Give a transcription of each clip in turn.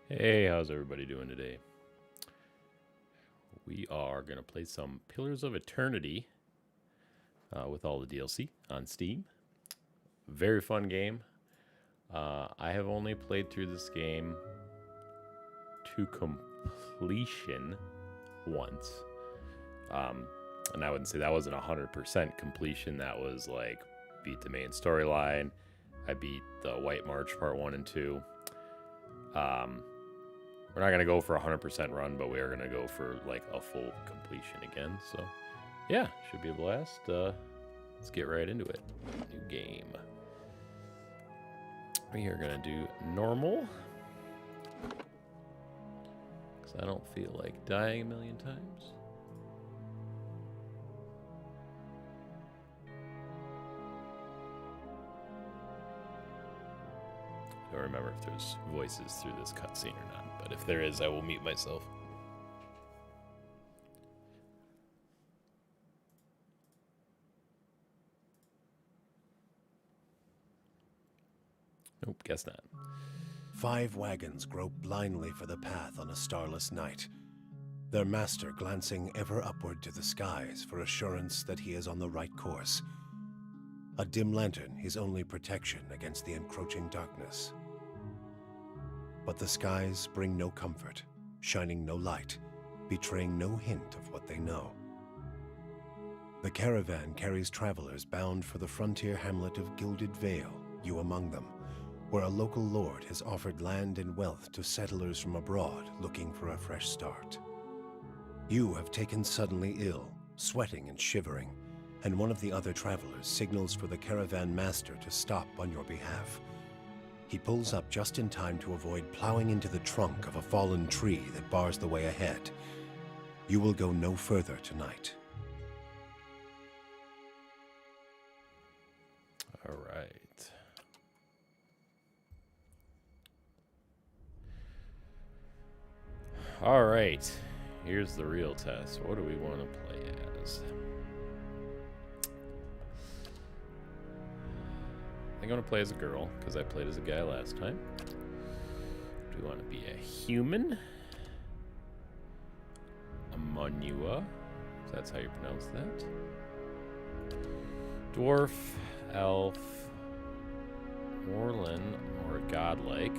Hey, how's everybody doing today? We are going to play some Pillars of Eternity with all the DLC on Steam. Very fun game. I have only played through this game to completion once. And I wouldn't say that wasn't 100% completion. That was like beat the main storyline. I beat the White March Part 1 and 2. We're not going to go for a 100% run, but we are going to go for like a full completion again. So, yeah, should be a blast. Let's get right into it. New game. We are going to do normal. Because I don't feel like dying a million times. I don't remember if there's voices through this cutscene or not, but if there is, I will mute myself. Nope, guess not. 5 wagons grope blindly for the path on a starless night, their master glancing ever upward to the skies for assurance that he is on the right course. A dim lantern his only protection against the encroaching darkness. But the skies bring no comfort, shining no light, betraying no hint of what they know. The caravan carries travelers bound for the frontier hamlet of Gilded Vale, you among them, where a local lord has offered land and wealth to settlers from abroad looking for a fresh start. You have taken suddenly ill, sweating and shivering, and one of the other travelers signals for the caravan master to stop on your behalf. He pulls up just in time to avoid plowing into the trunk of a fallen tree that bars the way ahead. You will go no further tonight. All right. All right. Here's the real test. What do we want to play as? I'm going to play as a girl, because I played as a guy last time. Do we want to be a human? A Manua, if that's how you pronounce that. Dwarf, elf, Orlin, or godlike.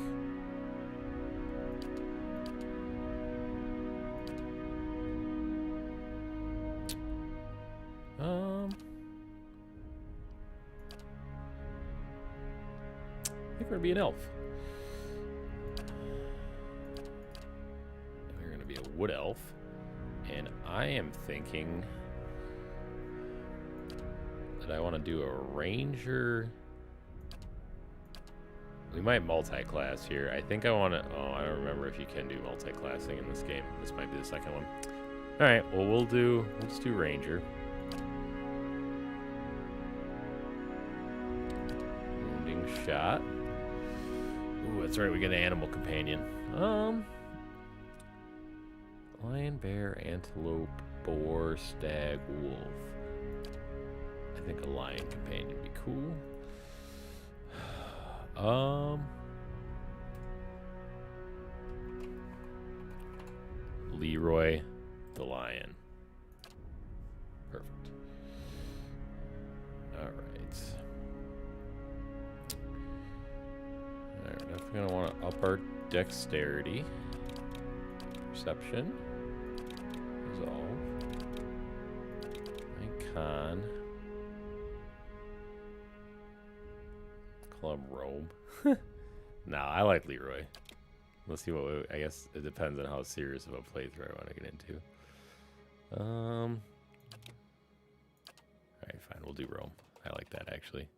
I think we're gonna be an elf. We're gonna be a wood elf, and I am thinking that I want to do a ranger. We might multi-class here. I think I want to. Oh, I don't remember if you can do multi-classing in this game. This might be the second one. All right. Well, we'll just do ranger. Wounding shot. Ooh, that's right. We get an animal companion. Lion, bear, antelope, boar, stag, wolf. I think a lion companion would be cool. Leroy, the lion. Perfect. All right. We're definitely going to want to up our dexterity. Perception. Resolve. Con. Club robe. Nah, I like Leroy. Let's see what I guess it depends on how serious of a playthrough I want to get into. Alright, fine, we'll do Rome. I like that actually.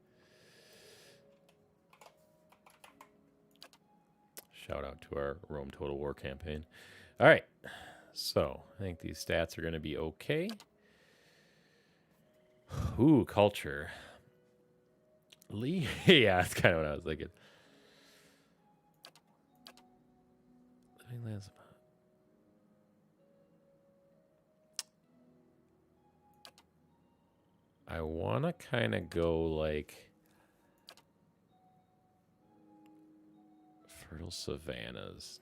Shout out to our Rome Total War campaign. Alright, so I think these stats are gonna be okay. Ooh, culture. Yeah, that's kind of what I was thinking. Living lands. I want to kind of go like fertile savannas.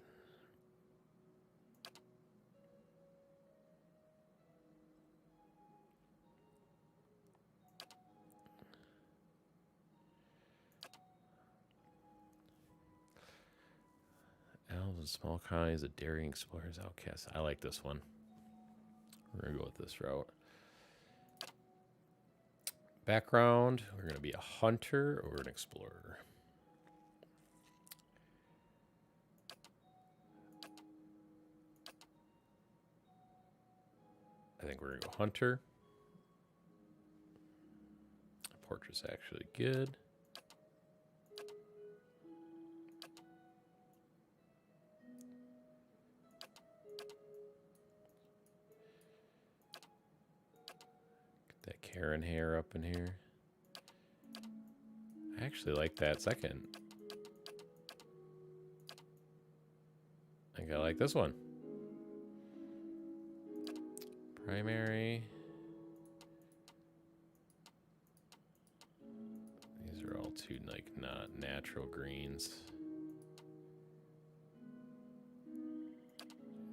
Small colonies of daring explorers, outcasts. I like this one. We're going to go with this route. Background, we're going to be a hunter or an explorer. I think we're going to go hunter. Portrait's actually good. Get that Karen hair up in here. I actually like that second. I think I like this one. Primary. These are all too like not natural greens.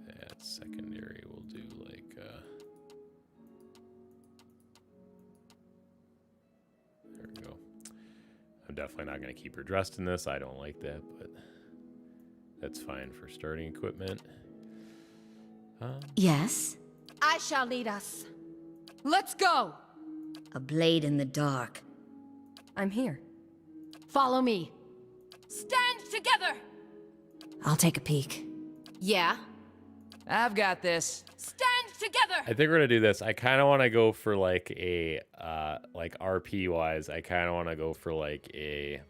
That secondary will do like there we go. I'm definitely not going to keep her dressed in this. I don't like that, but that's fine for starting equipment. Yes? I shall lead us. Let's go! A blade in the dark. I'm here. Follow me. Stand together! I'll take a peek. Yeah? I've got this. Stand together! I think we're gonna do this. I kind of want to go for like a like RP wise. I kind of want to go for like a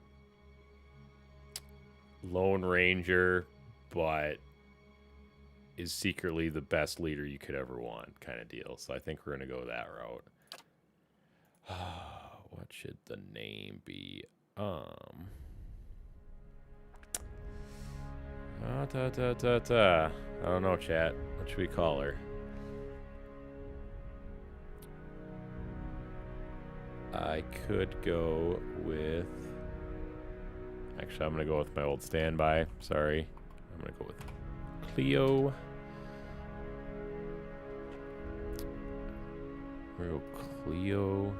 Lone Ranger, but is secretly the best leader you could ever want kind of deal. So I think we're gonna go that route. What should the name be? I don't know, chat. What should we call her? I could go with... Actually, I'm going to go with my old standby. Sorry. I'm going to go with Cleo. We're going to go Cleo.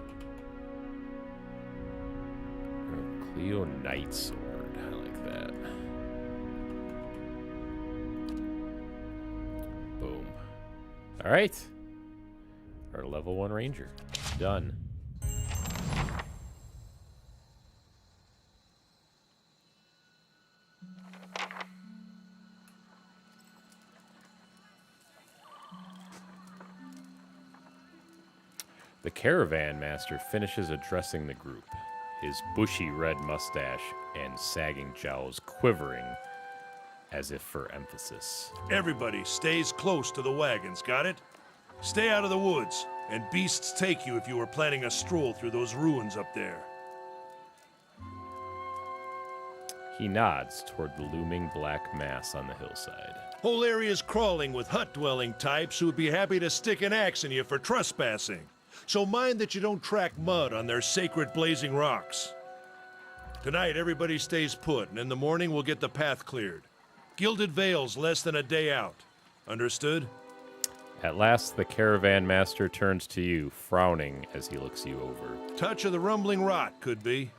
Cleo Nightsword. I like that. Boom. All right. Our level 1 ranger. Done. The caravan master finishes addressing the group, his bushy red mustache and sagging jowls quivering as if for emphasis. Everybody stays close to the wagons, got it? Stay out of the woods, and beasts take you if you were planning a stroll through those ruins up there. He nods toward the looming black mass on the hillside. Whole area's crawling with hut-dwelling types who would be happy to stick an axe in you for trespassing. So mind that you don't track mud on their sacred blazing rocks. Tonight, everybody stays put, and in the morning we'll get the path cleared. Gilded Vale's less than a day out. Understood? At last, the caravan master turns to you, frowning as he looks you over. Touch of the rumbling rot, could be.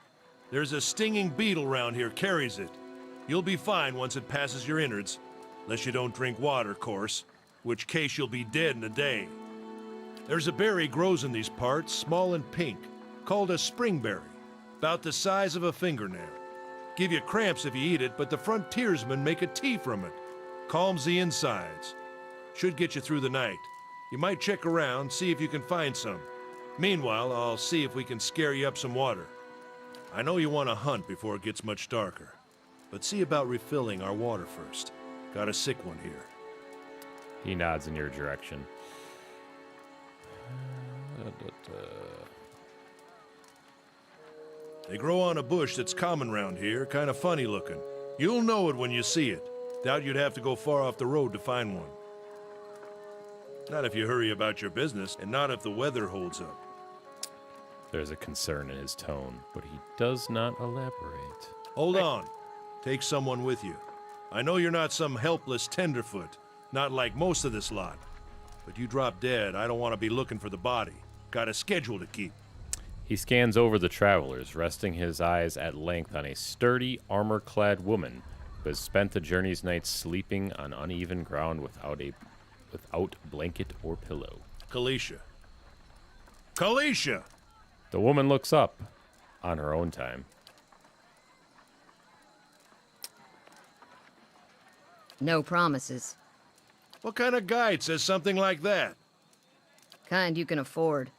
There's a stinging beetle round here, carries it. You'll be fine once it passes your innards. Unless you don't drink water, course. Which case you'll be dead in a day. There's a berry grows in these parts, small and pink, called a springberry. About the size of a fingernail. Give you cramps if you eat it, but the frontiersmen make a tea from it. Calms the insides. Should get you through the night. You might check around, see if you can find some. Meanwhile, I'll see if we can scare you up some water. I know you want to hunt before it gets much darker, but see about refilling our water first. Got a sick one here. He nods in your direction. They grow on a bush that's common round here, kind of funny looking. You'll know it when you see it. Doubt you'd have to go far off the road to find one. Not if you hurry about your business, and not if the weather holds up. There's a concern in his tone, but he does not elaborate. Hold on. Take someone with you. I know you're not some helpless tenderfoot, not like most of this lot. But you drop dead, I don't want to be looking for the body. Got a schedule to keep. He scans over the travelers, resting his eyes at length on a sturdy, armor-clad woman who has spent the journey's nights sleeping on uneven ground without blanket or pillow. Kalisha. Kalisha! The woman looks up on her own time. No promises. What kind of guide says something like that? Kind you can afford.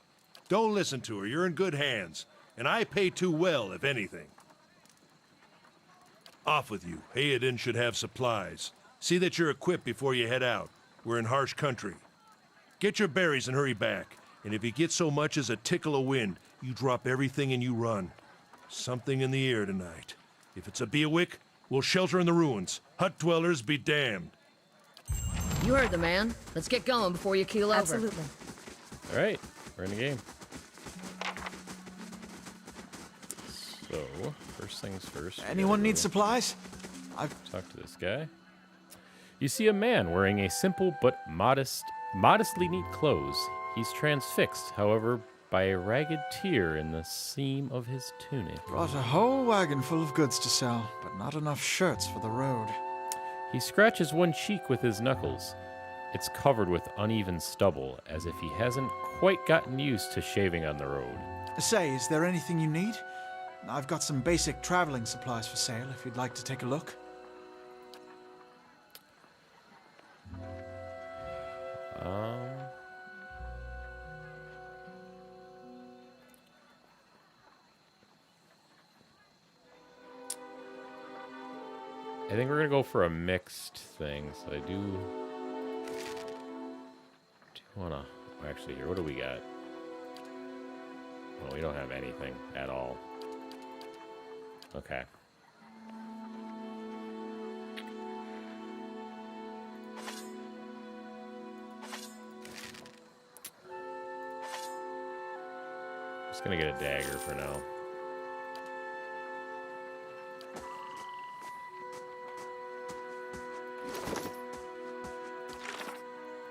Don't listen to her. You're in good hands. And I pay too well, if anything. Off with you. Hayden should have supplies. See that you're equipped before you head out. We're in harsh country. Get your berries and hurry back. And if you get so much as a tickle of wind, you drop everything and you run. Something in the air tonight. If it's a Beawick, we'll shelter in the ruins. Hut dwellers be damned. You heard the man. Let's get going before you keel over. Absolutely. All right, we're in the game. So, first things first. Anyone need supplies? Talk to this guy. You see a man wearing a simple but modestly neat clothes. He's transfixed, however, by a ragged tear in the seam of his tunic. Brought a whole wagon full of goods to sell, but not enough shirts for the road. He scratches one cheek with his knuckles. It's covered with uneven stubble, as if he hasn't quite gotten used to shaving on the road. Say, is there anything you need? I've got some basic traveling supplies for sale if you'd like to take a look. I think we're gonna go for a mixed thing, so I do wanna... Actually, here, what do we got? Well, we don't have anything at all. Okay. Just gonna get a dagger for now.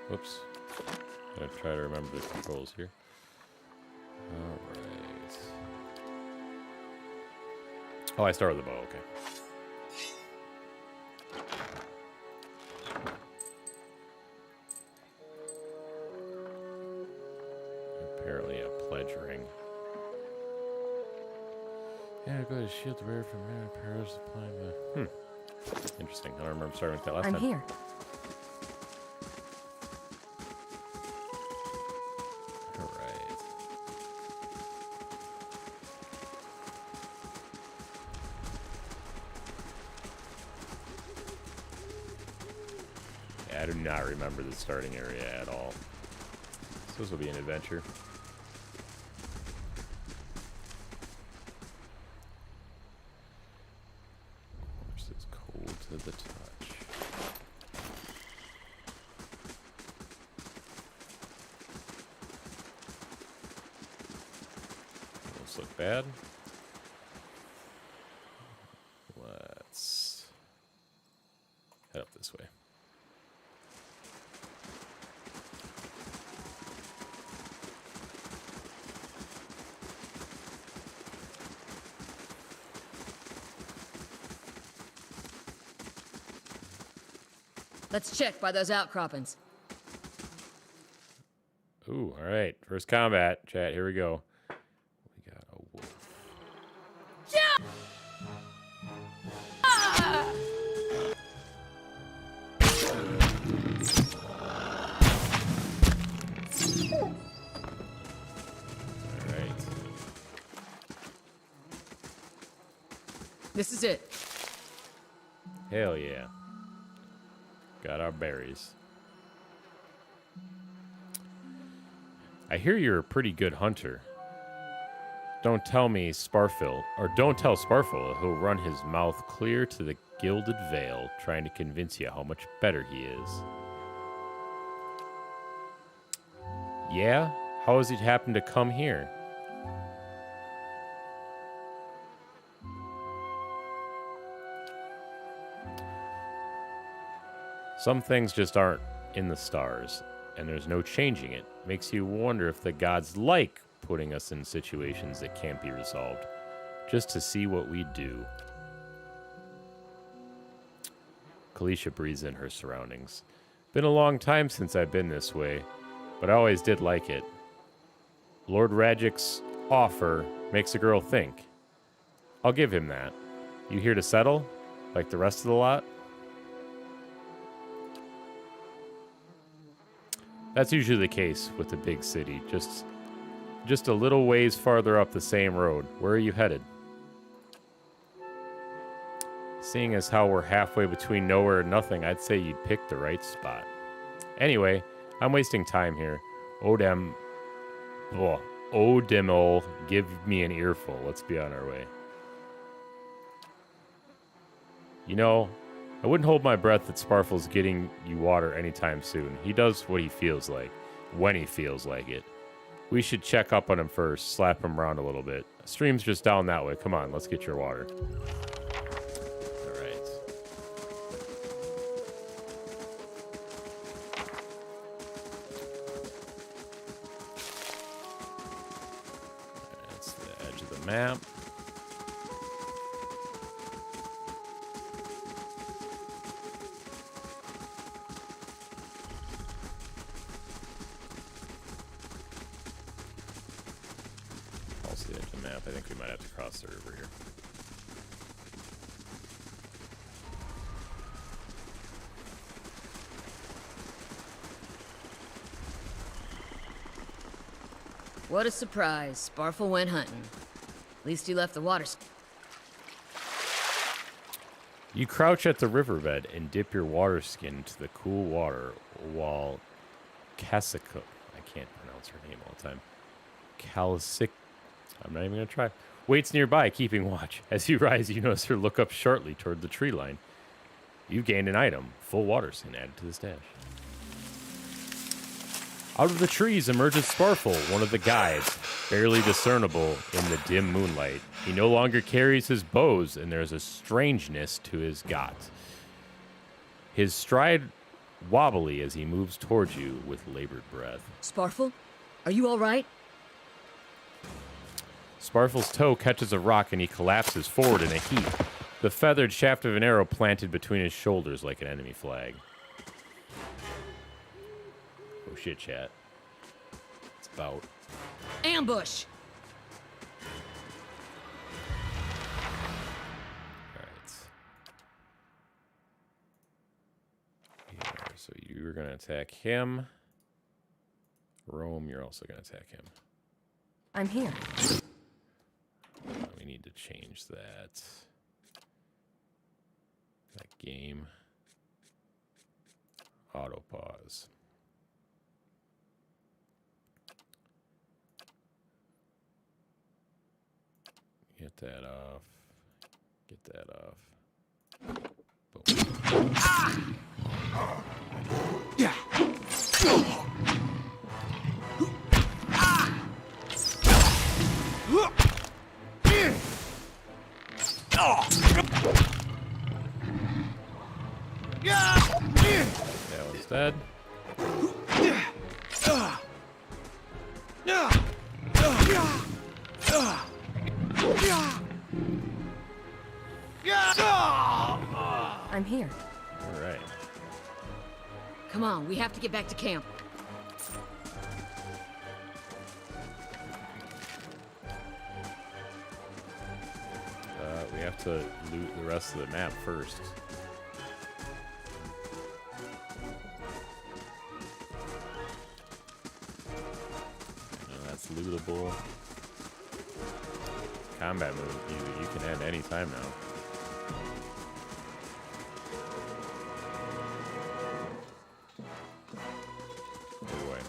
Whoops. Gotta try to remember the controls here. Alright. Oh, I start with the bow, okay. Apparently a pledge ring. Yeah, go to shield the rare from man pairs applying the... Interesting. I don't remember starting with that last time. I'm here. Alright. Yeah, I do not remember the starting area at all. So this will be an adventure. Horse is cold to the touch. Those look bad. Let's head up this way. Let's check by those outcroppings. Ooh, all right. First combat, chat. Here we go. We got a wolf. All right. This is it. Hell yeah. Got our berries. I hear you're a pretty good hunter. Don't tell Sparfil he'll run his mouth clear to the gilded veil, trying to convince you how much better he is. Yeah? How has he happened to come here? Some things just aren't in the stars, and there's no changing it. Makes you wonder if the gods like putting us in situations that can't be resolved, just to see what we do. Kalisha breathes in her surroundings. Been a long time since I've been this way, but I always did like it. Lord Rajik's offer makes a girl think. I'll give him that. You here to settle? Like the rest of the lot? That's usually the case with the big city. Just a little ways farther up the same road. Where are you headed? Seeing as how we're halfway between nowhere and nothing, I'd say you'd pick the right spot. Anyway, I'm wasting time here. Odemol, give me an earful. Let's be on our way. You know, I wouldn't hold my breath that Sparfle's getting you water anytime soon. He does what he feels like, when he feels like it. We should check up on him first, slap him around a little bit. Stream's just down that way. Come on, let's get your water. All right. That's the edge of the map. Also the edge of the map. I think we might have to cross the river here. What a surprise. Sparfle went hunting. At least he left the water. You crouch at the riverbed and dip your water skin into the cool water while Kasika, I can't pronounce her name all the time, Kalisic, I'm not even going to try, waits nearby, keeping watch. As you rise, you notice her look up sharply toward the tree line. You've gained an item, full water skin added to the stash. Out of the trees emerges Sparfle, one of the guides, barely discernible in the dim moonlight. He no longer carries his bows, and there's a strangeness to his gait. His stride wobbly as he moves towards you with labored breath. Sparfle? Are you all right? Sparfle's toe catches a rock and he collapses forward in a heap, the feathered shaft of an arrow planted between his shoulders like an enemy flag. Oh shit, chat. It's about. Ambush! Alright. Here, so you're going to attack him. Rome, you're also going to attack him. I'm here. We need to change that. That game. Auto pause. Get that off. Get that off. Boom. Yeah. That one's dead. I'm here. All right. Come on, we have to get back to camp. We have to loot the rest of the map first. That's lootable. Combat move, you can end any time now. Go away.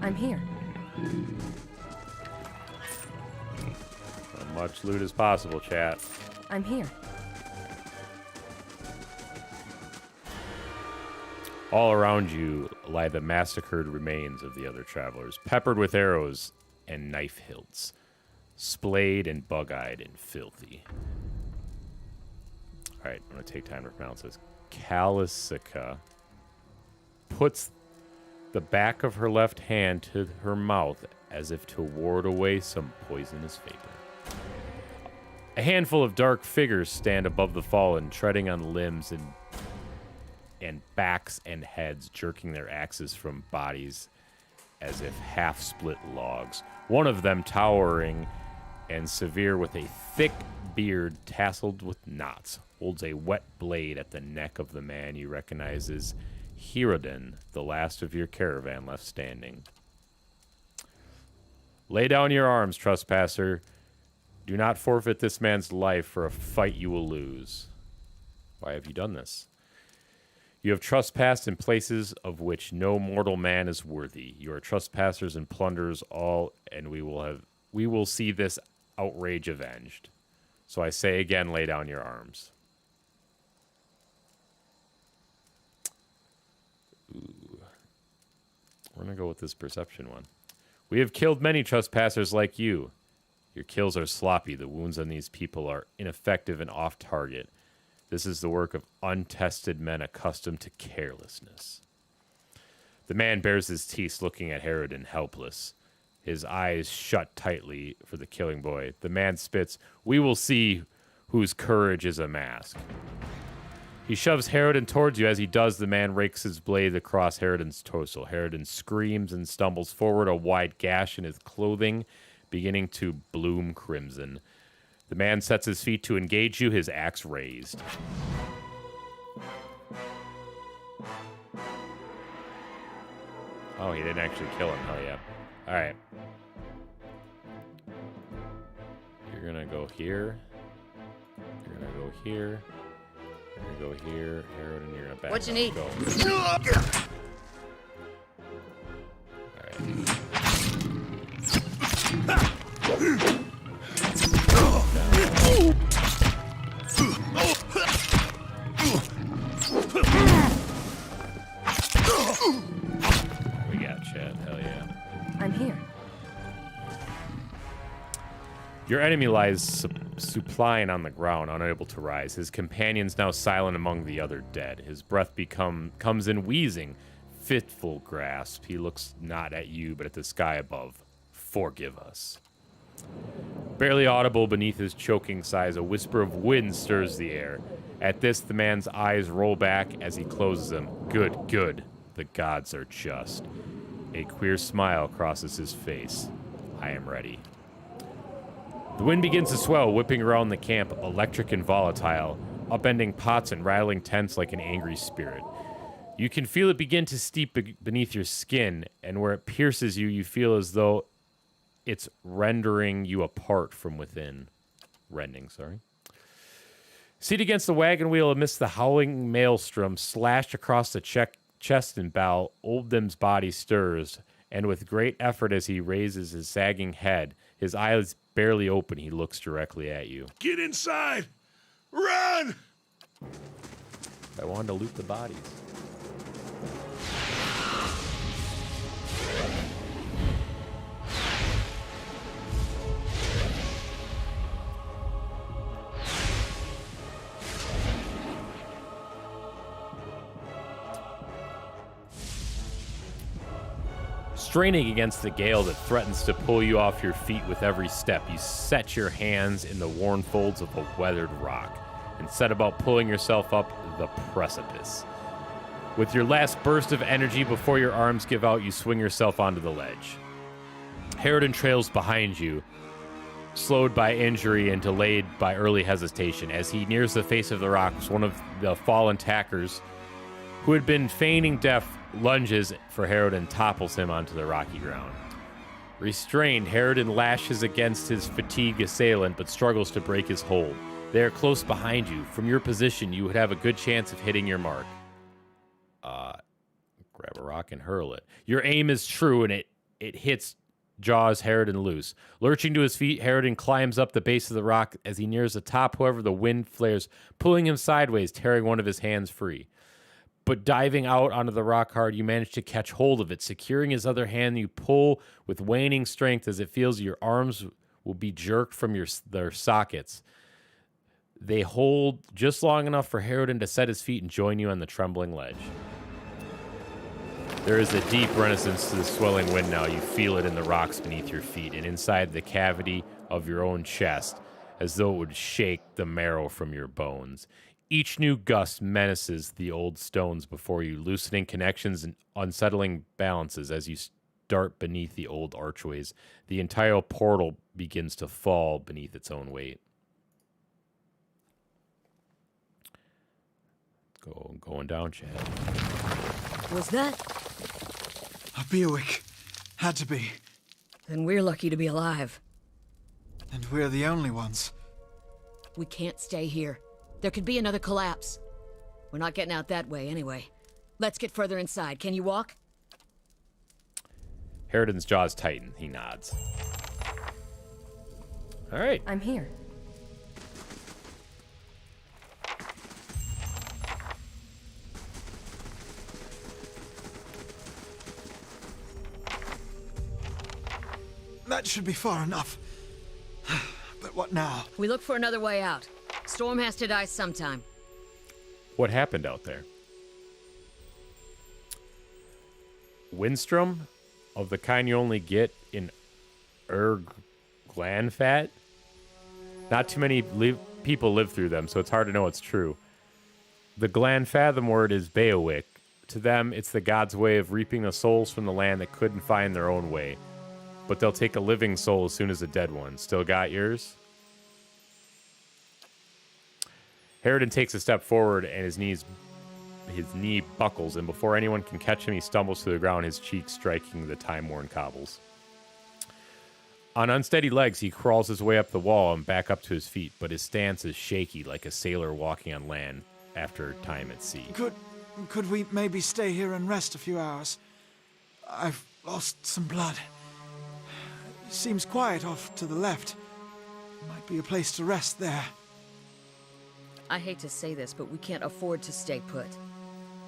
I'm here. As much loot as possible, chat. I'm here. All around you lie the massacred remains of the other travelers, peppered with arrows and knife hilts, splayed and bug-eyed and filthy. All right, I'm going to take time to pronounce this. Kalisica puts the back of her left hand to her mouth as if to ward away some poisonous vapor. A handful of dark figures stand above the fallen, treading on limbs and backs and heads, jerking their axes from bodies as if half-split logs. One of them, towering and severe with a thick beard tasseled with knots, holds a wet blade at the neck of the man you recognize as Hirodin, the last of your caravan left standing. Lay down your arms, trespasser. Do not forfeit this man's life for a fight you will lose. Why have you done this? You have trespassed in places of which no mortal man is worthy. You are trespassers and plunderers all, and we will see this outrage avenged. So I say again, lay down your arms. Ooh. We're going to go with this perception one. We have killed many trespassers like you. Your kills are sloppy. The wounds on these people are ineffective and off target. This is the work of untested men accustomed to carelessness. The man bares his teeth, looking at Hirodin, helpless. His eyes shut tightly for the killing boy. The man spits, "We will see whose courage is a mask." He shoves Hirodin towards you. As he does, the man rakes his blade across Hirodin's torso. Hirodin screams and stumbles forward, a wide gash in his clothing beginning to bloom crimson. The man sets his feet to engage you, his axe raised. Oh, he didn't actually kill him. Oh, yeah. All right. You're going to go here. You're going to go here. You're going to go here. Hirodin, you're going to back What you up. need? Go. All right. We got Chad. Hell yeah. I'm here. Your enemy lies supine on the ground, unable to rise. His companions now silent among the other dead. His breath comes in wheezing, fitful grasp. He looks not at you, but at the sky above. Forgive us. Barely audible beneath his choking sighs, a whisper of wind stirs the air. At this, the man's eyes roll back as he closes them. Good, good. The gods are just. A queer smile crosses his face. I am ready. The wind begins to swell, whipping around the camp, electric and volatile, upending pots and rattling tents like an angry spirit. You can feel it begin to steep beneath your skin, and where it pierces you, you feel as though it's rending you apart from within. Rending, sorry. Seated against the wagon wheel amidst the howling maelstrom, slashed across the chest and bow, Oldham's body stirs, and with great effort as he raises his sagging head, his eyes barely open, he looks directly at you. Get inside! Run! I wanted to loot the bodies. Straining against the gale that threatens to pull you off your feet with every step, you set your hands in the worn folds of a weathered rock and set about pulling yourself up the precipice. With your last burst of energy before your arms give out, you swing yourself onto the ledge. Hirodin trails behind you, slowed by injury and delayed by early hesitation. As he nears the face of the rocks, one of the fallen attackers, who had been feigning death, lunges for Hirodin, topples him onto the rocky ground. Restrained, Hirodin lashes against his fatigued assailant, but struggles to break his hold. They are close behind you. From your position, you would have a good chance of hitting your mark. Grab a rock and hurl it. Your aim is true, and it hits jaws Hirodin loose. Lurching to his feet, Hirodin climbs up the base of the rock. As he nears the top, however, the wind flares, pulling him sideways, tearing one of his hands free. But diving out onto the rock hard, you manage to catch hold of it. Securing his other hand, you pull with waning strength as it feels your arms will be jerked from their sockets. They hold just long enough for Harridan to set his feet and join you on the trembling ledge. There is a deep renaissance to the swelling wind now. You feel it in the rocks beneath your feet and inside the cavity of your own chest, as though it would shake the marrow from your bones. Each new gust menaces the old stones before you, loosening connections and unsettling balances as you start beneath the old archways. The entire portal begins to fall beneath its own weight. Going down, Chad. Was that? A Bewick. Had to be. Then we're lucky to be alive. And we're the only ones. We can't stay here. There could be another collapse. We're not getting out that way anyway. Let's get further inside. Can you walk? Harridan's jaws tighten. He nods. All right. I'm here. That should be far enough. But what now? We look for another way out. Storm has to die sometime. What happened out there? Windstrom, of the kind you only get in Glanfat. Not too many people live through them, so it's hard to know what's true. The Glanfathom word is Beowick. To them, it's the gods' way of reaping the souls from the land that couldn't find their own way. But they'll take a living soul as soon as a dead one. Still got yours? Harridan takes a step forward and his knee buckles, and before anyone can catch him, he stumbles to the ground, his cheeks striking the time-worn cobbles. On unsteady legs, he crawls his way up the wall and back up to his feet, but his stance is shaky like a sailor walking on land after time at sea. Could we maybe stay here and rest a few hours? I've lost some blood. Seems quiet off to the left. Might be a place to rest there. I hate to say this, but we can't afford to stay put.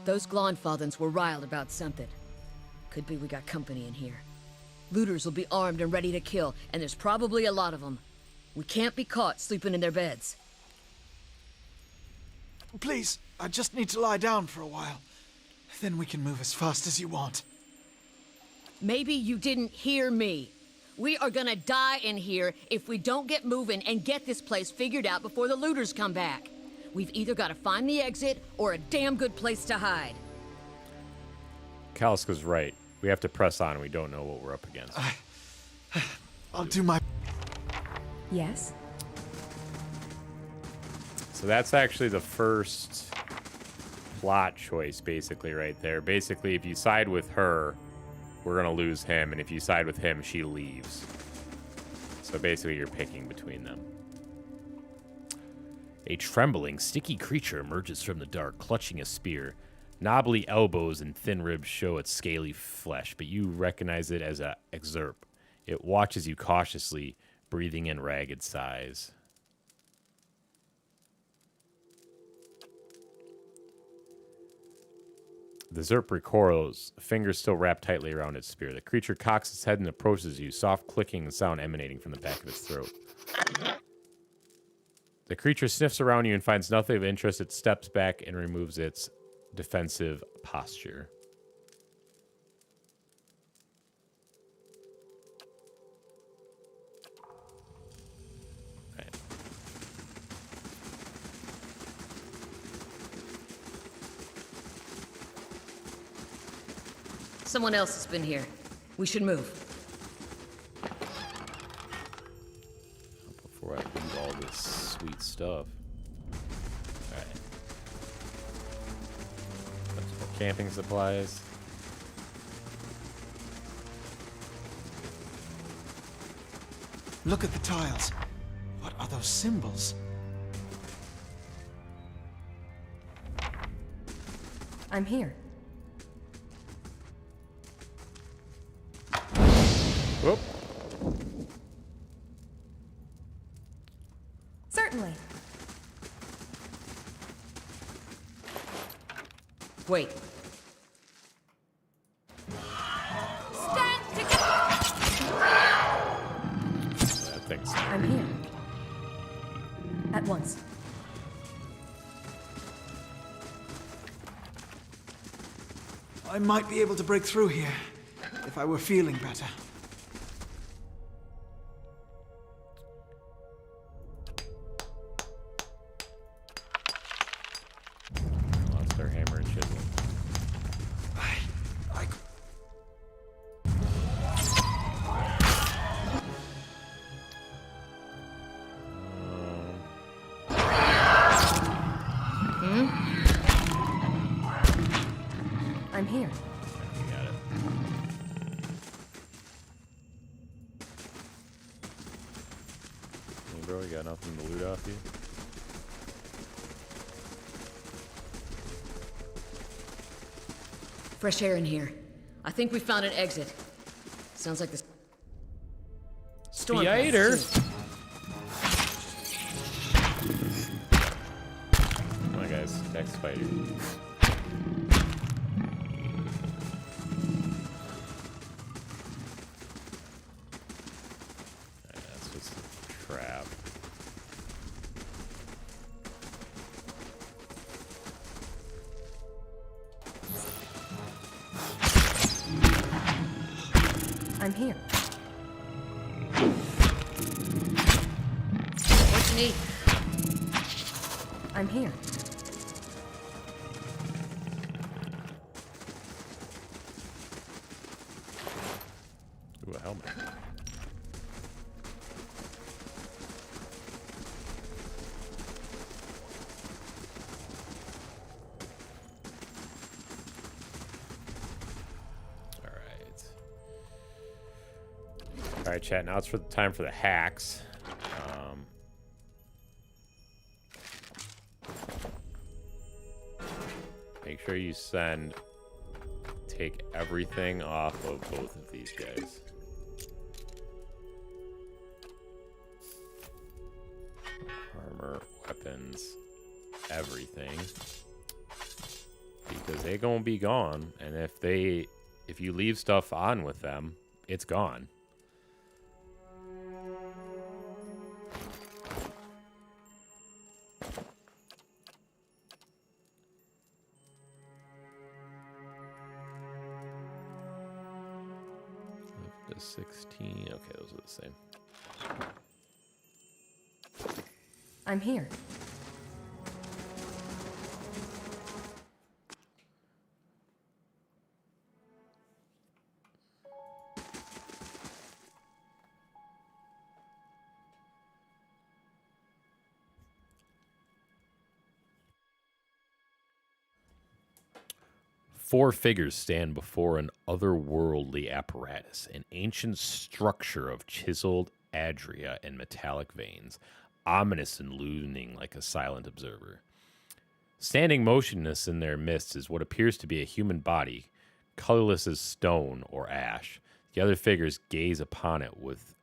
Those Glonfathans were riled about something. Could be we got company in here. Looters will be armed and ready to kill, and there's probably a lot of them. We can't be caught sleeping in their beds. Please, I just need to lie down for a while. Then we can move as fast as you want. Maybe you didn't hear me. We are gonna die in here if we don't get moving and get this place figured out before the looters come back. We've either got to find the exit or a damn good place to hide. Kaliska's right. We have to press on. We don't know what we're up against. I'll do my... Yes? So that's actually the first plot choice, basically, right there. Basically, if you side with her, we're going to lose him, and if you side with him, she leaves. So basically, you're picking between them. A trembling, sticky creature emerges from the dark, clutching a spear. Knobbly elbows and thin ribs show its scaly flesh, but you recognize it as a excerpt. It watches you cautiously, breathing in ragged sighs. The Zerp recoils, fingers still wrapped tightly around its spear. The creature cocks its head and approaches you, soft clicking sound emanating from the back of its throat. The creature sniffs around you and finds nothing of interest. It steps back and removes its defensive posture. Right. Someone else has been here. We should move. Before I leave all this sweet stuff. Alright. That's for camping supplies. Look at the tiles. What are those symbols? I'm here. Whoop. Certainly. Wait. Stand together! That thing's I'm here. At once. I might be able to break through here if I were feeling better. lost their hammer and chisel. I I'm here. We got it. Hey, bro, you got nothing to loot off you? Fresh air in here. I think we found an exit. Sounds like this storm passed Theater. too. Come on, guys. Attack spider. That's just a trap. I'm here. What you need? I'm here. Ooh, a helmet. All right, chat. Now it's for the time for the hacks. Make sure you take everything off of both of these guys. Armor, weapons, everything. Because they gonna be gone, and if you leave stuff on with them, it's gone. Up to 16. Okay, those are the same. I'm here. Four figures stand before an otherworldly apparatus, an ancient structure of chiseled adria and metallic veins, ominous and looming like a silent observer. Standing motionless in their midst is what appears to be a human body, colorless as stone or ash. The other figures gaze upon it with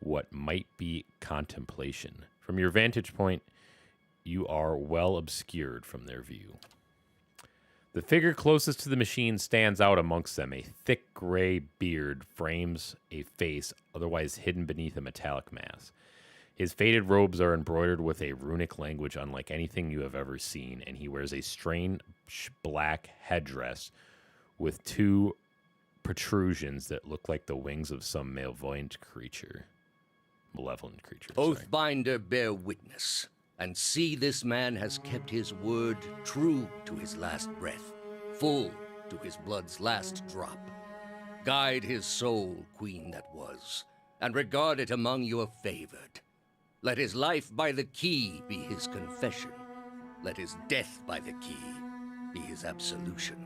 what might be contemplation. From your vantage point, you are well obscured from their view. The figure closest to the machine stands out amongst them. A thick gray beard frames a face otherwise hidden beneath a metallic mask. His faded robes are embroidered with a runic language unlike anything you have ever seen, and he wears a strange black headdress with two protrusions that look like the wings of some malevolent creature. Malevolent creature. sorry. Oathbinder, bear witness, and see this man has kept his word true to his last breath, full to his blood's last drop. Guide his soul, queen that was, and regard it among your favored. Let his life by the key be his confession. Let his death by the key be his absolution.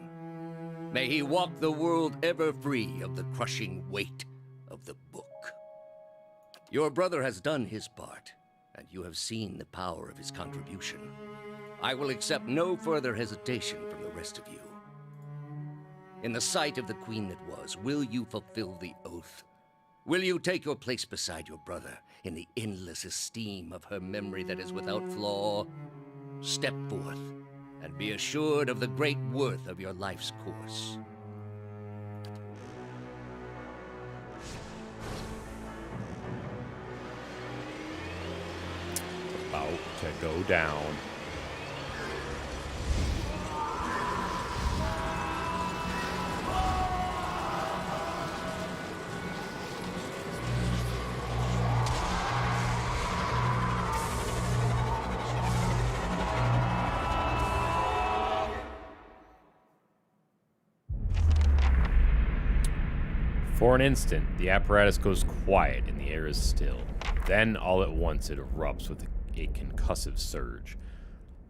May he walk the world ever free of the crushing weight of the book. Your brother has done his part, and you have seen the power of his contribution. I will accept no further hesitation from the rest of you. In the sight of the queen that was, will you fulfill the oath? Will you take your place beside your brother in the endless esteem of her memory that is without flaw? Step forth and be assured of the great worth of your life's course. About to go down. For an instant, the apparatus goes quiet and the air is still. Then, all at once, it erupts with a concussive surge.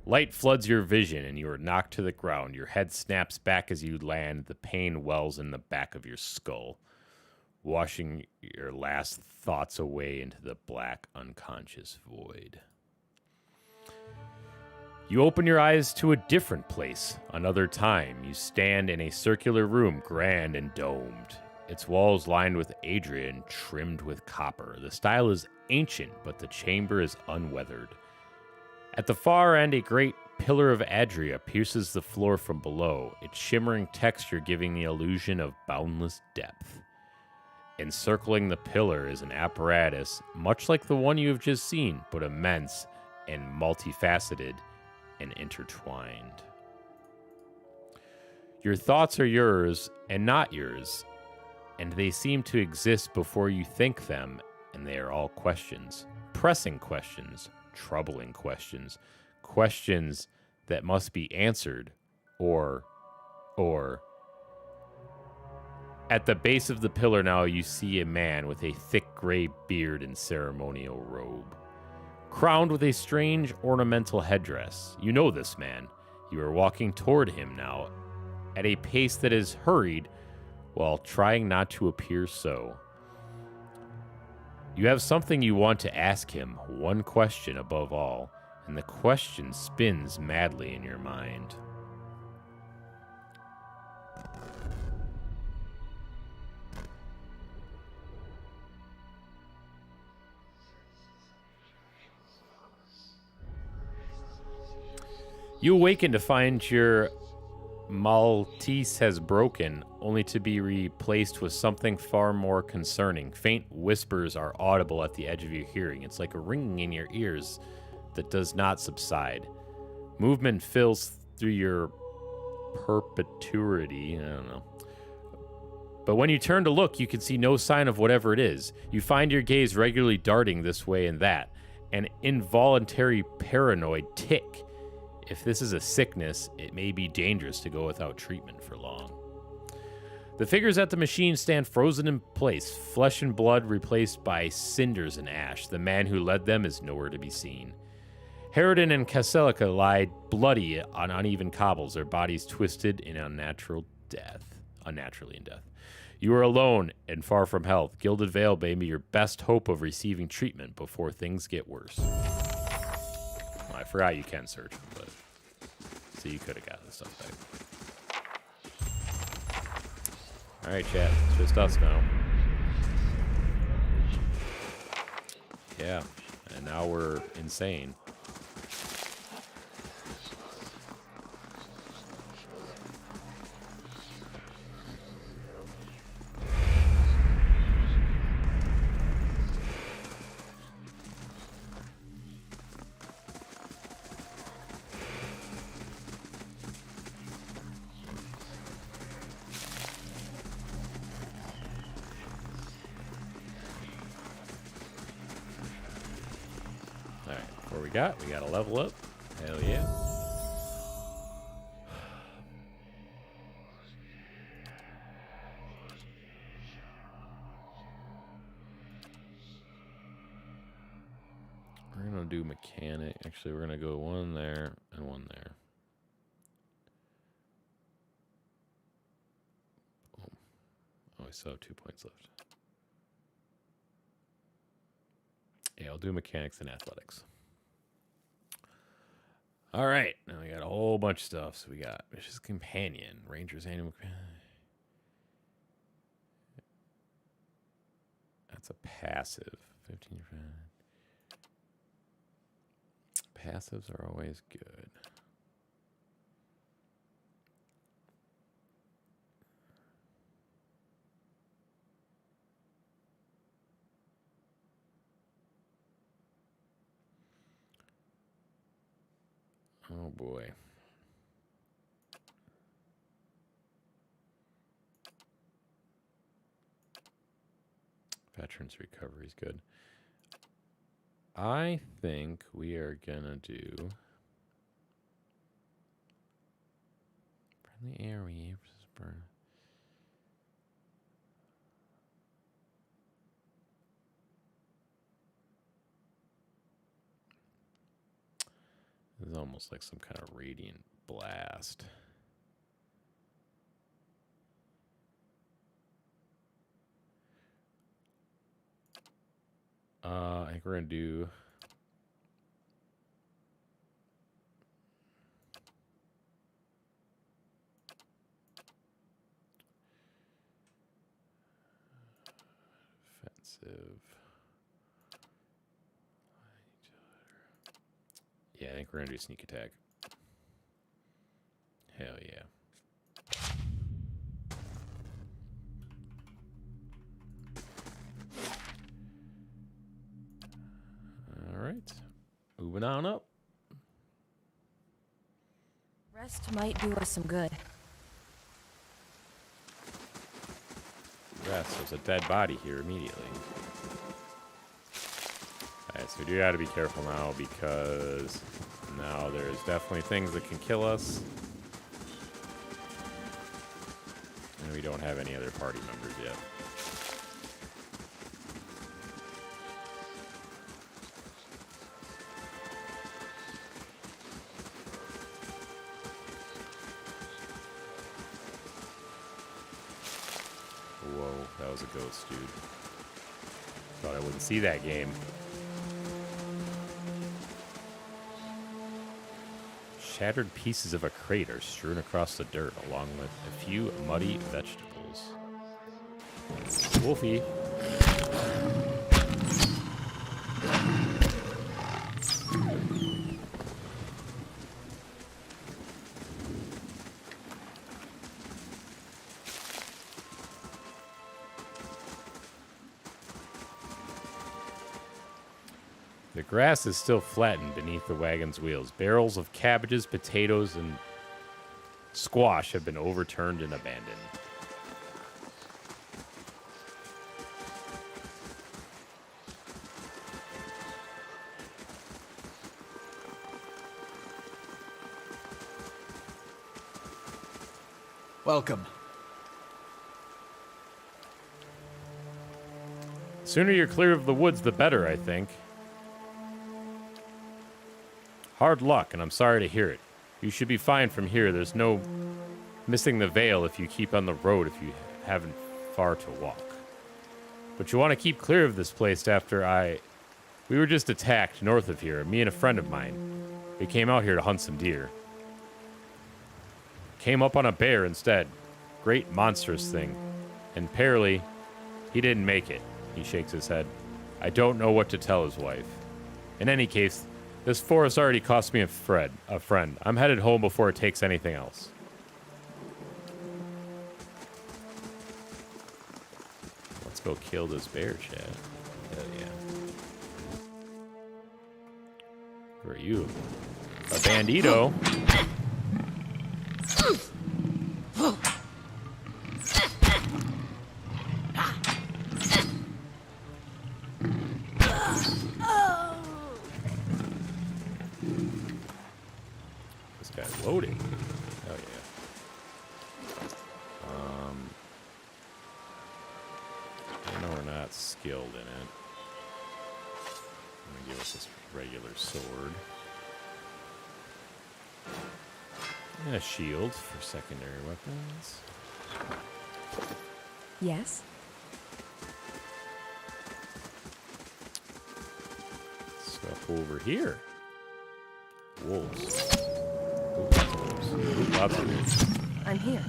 Light floods your vision and you are knocked to the ground. Your head snaps back as you land. The pain wells in the back of your skull, washing your last thoughts away into the black, unconscious void. You open your eyes to a different place. Another time, you stand in a circular room, grand and domed. Its walls lined with adria and trimmed with copper. The style is ancient, but the chamber is unweathered. At the far end, a great pillar of adria pierces the floor from below, its shimmering texture giving the illusion of boundless depth. Encircling the pillar is an apparatus, much like the one you have just seen, but immense and multifaceted and intertwined. Your thoughts are yours and not yours, and they seem to exist before you think them, and they are all questions. Pressing questions, troubling questions, questions that must be answered, or... At the base of the pillar now you see a man with a thick gray beard and ceremonial robe, crowned with a strange ornamental headdress. You know this man. You are walking toward him now, at a pace that is hurried, while trying not to appear so. You have something you want to ask him, one question above all, and the question spins madly in your mind. You awaken to find your Maltese has broken, only to be replaced with something far more concerning. Faint whispers are audible at the edge of your hearing. It's like a ringing in your ears that does not subside. Movement fills through your perpetuity. I don't know. But when you turn to look, you can see no sign of whatever it is. You find your gaze regularly darting this way and that, an involuntary paranoid tick. If this is a sickness, it may be dangerous to go without treatment for long. The figures at the machine stand frozen in place, flesh and blood replaced by cinders and ash. The man who led them is nowhere to be seen. Harridan and Kaselica lie bloody on uneven cobbles, their bodies twisted in unnaturally in death. You are alone and far from health. Gilded Veil may be your best hope of receiving treatment before things get worse. Well, I forgot you can search, but so you could have gotten this stuff back. All right, chat. It's just us now. Yeah, and now we're insane. We got to level up. Hell yeah. We're going to do mechanic. Actually, we're going to go one there and one there. Oh, we still have 2 points left. Yeah, I'll do mechanics and athletics. All right, now we got a whole bunch of stuff. So we got Vicious Companion, Ranger's Animal. That's a passive. 15. Passives are always good. Oh boy. Veterans recovery is good. I think we are gonna do friendly ARE versus burn. This is almost like some kind of radiant blast. I think we're gonna do offensive. Yeah, I think we're gonna do sneak attack. Hell yeah. All right, moving on up. Rest might do us some good. Rest. There's a dead body here immediately. Alright, so we do gotta be careful now because now there's definitely things that can kill us. And we don't have any other party members yet. Whoa, that was a ghost, dude. Thought I wouldn't see that game. Shattered pieces of a crate are strewn across the dirt, along with a few muddy vegetables. Wolfie. The grass is still flattened beneath the wagon's wheels. Barrels of cabbages, potatoes, and squash have been overturned and abandoned. Welcome. The sooner you're clear of the woods, the better, I think. Hard luck, and I'm sorry to hear it. You should be fine from here. There's no missing the veil if you keep on the road if you haven't far to walk. But you want to keep clear of this place after we were just attacked north of here, me and a friend of mine. We came out here to hunt some deer. Came up on a bear instead. Great monstrous thing. And apparently, he didn't make it. He shakes his head. I don't know what to tell his wife. In any case, this forest already cost me a friend. I'm headed home before it takes anything else. Let's go kill this bear, Chad. Hell yeah. Who are you? A bandito. This guy's loading. Hell yeah. I know we're not skilled in it. I'm gonna give us this regular sword. And a shield for secondary weapons. Yes? Stuff over here. Wolves. Ooh, lots of wolves. Ooh, lots of wolves. I'm here.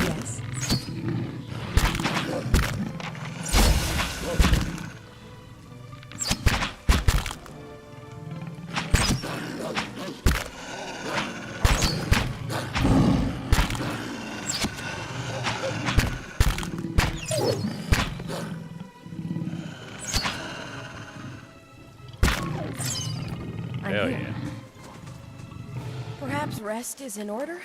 Yes. Perhaps rest is in order?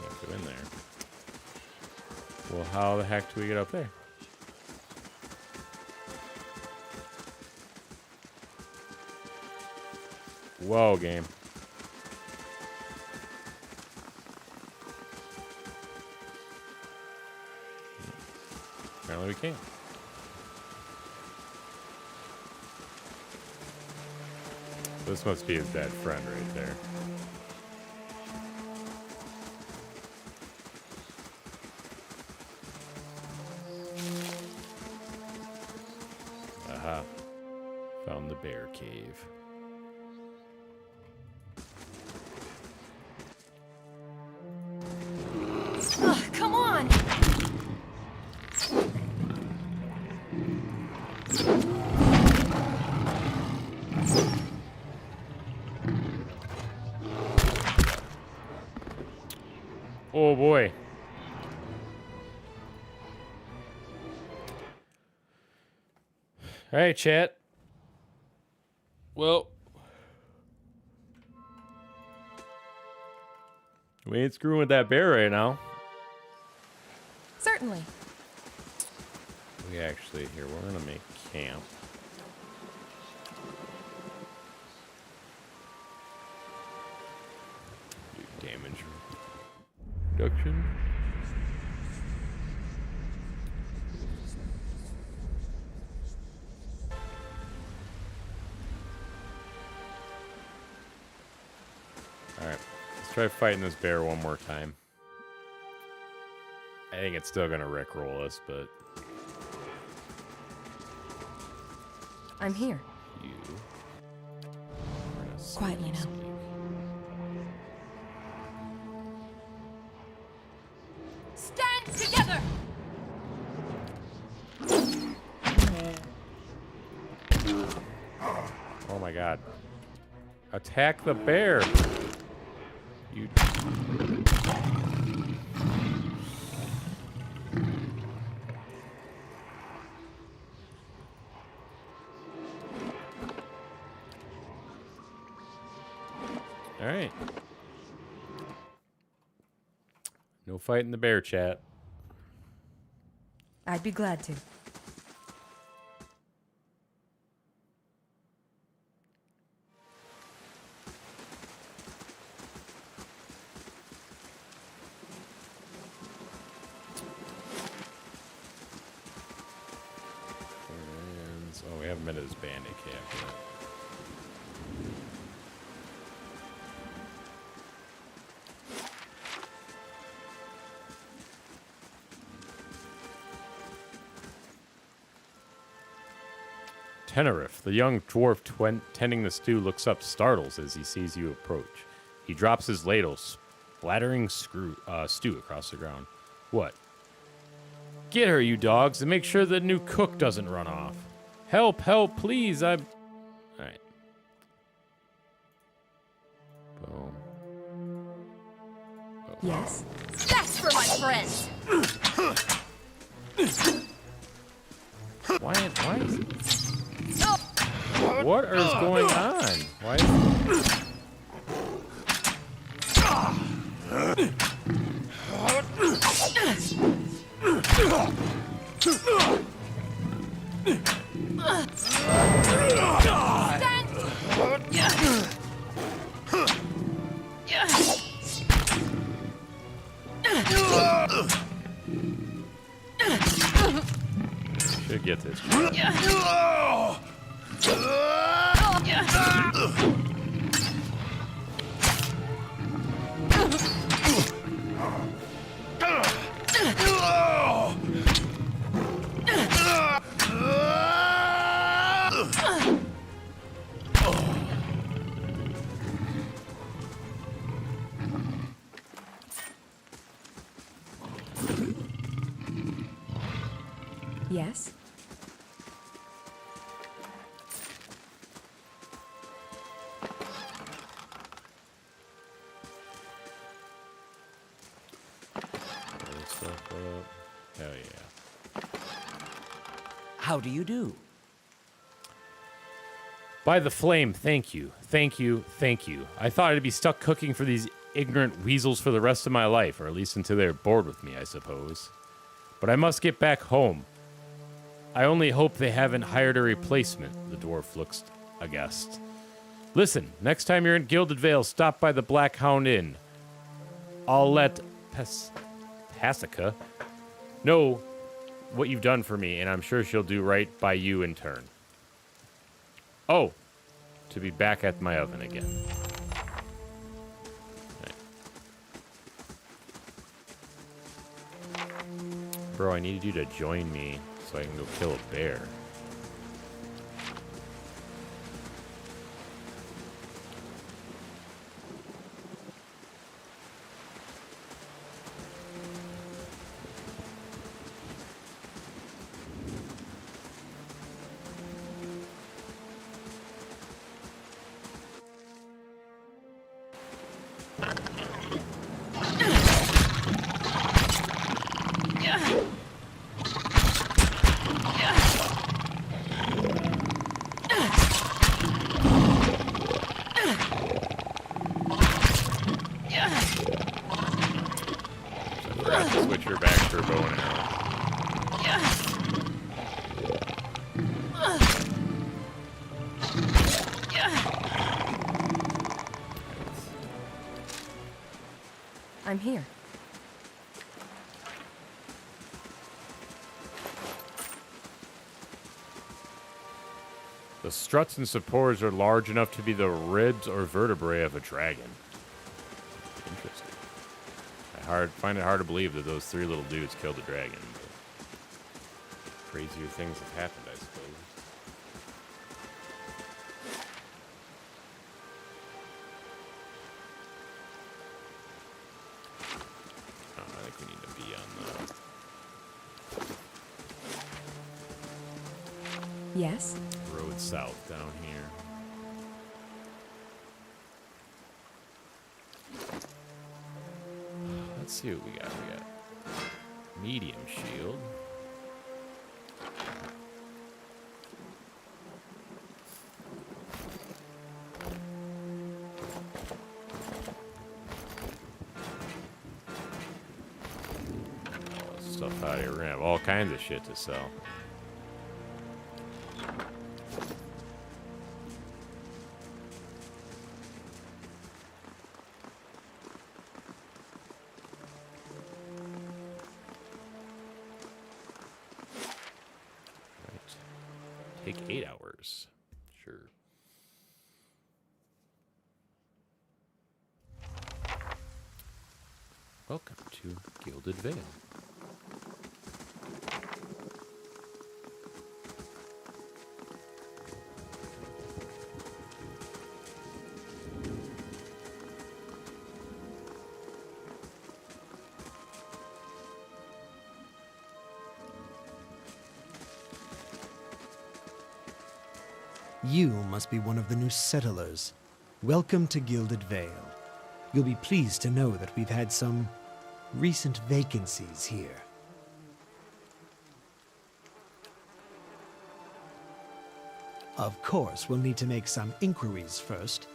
Can't go in there. Well, how the heck do we get up there? Whoa, game. Apparently we can't. This must be his dead friend right there. Aha. Found the bear cave. Ugh, come on! Oh boy. All right, chat. Well, we ain't screwing with that bear right now. Certainly. We actually, here, we're gonna make camp. Do damage reduction. Alright, let's try fighting this bear one more time. I think it's still gonna rickroll us, but I'm here. you Quietly now. Stand together! Oh my god. Attack the bear! You. Alright. No fighting the bear, chat. I'd be glad to. Oh, we haven't been to this bandit camp yet. Tenerife, the young dwarf tending the stew, looks up, startles as he sees you approach. He drops his ladle, splattering stew across the ground. What? Get her, you dogs, and make sure the new cook doesn't run off. Help, help, please, I'm... Alright. Boom. Oh. Yes? That's for my friends! Why is it... What is going on? Why is... Should get this. Yes? Hell yeah. How do you do? By the flame, thank you. Thank you. Thank you. I thought I'd be stuck cooking for these ignorant weasels for the rest of my life, or at least until they're bored with me, I suppose. But I must get back home. I only hope they haven't hired a replacement, the dwarf looks aghast. Listen, next time you're in Gilded Vale, stop by the Black Hound Inn. I'll let Pasica know what you've done for me, and I'm sure she'll do right by you in turn. Oh, to be back at my oven again. Right. Bro, I needed you to join me so I can go kill a bear. Switch her back to her bow and arrow. I'm here. The struts and supports are large enough to be the ribs or vertebrae of a dragon. Interesting. I find it hard to believe that those three little dudes killed a dragon. But crazier things have happened, I suppose. Oh, I think we need to be on Yes? the road south down here. Let's see what we got. We got medium shield. Stuff out here. We're gonna have all kinds of shit to sell. Take 8 hours. Sure. Welcome to Gilded Vale. You must be one of the new settlers. Welcome to Gilded Vale. You'll be pleased to know that we've had some recent vacancies here. Of course, we'll need to make some inquiries first.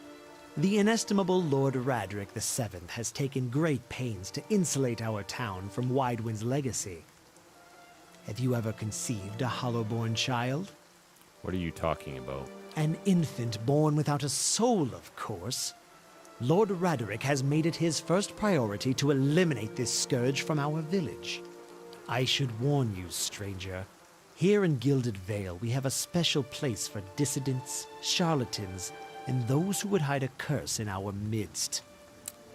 The inestimable Lord Radric VII has taken great pains to insulate our town from Widewind's legacy. Have you ever conceived a Hollowborn child? What are you talking about? An infant born without a soul, of course. Lord Raderick has made it his first priority to eliminate this scourge from our village. I should warn you, stranger. Here in Gilded Vale, we have a special place for dissidents, charlatans, and those who would hide a curse in our midst.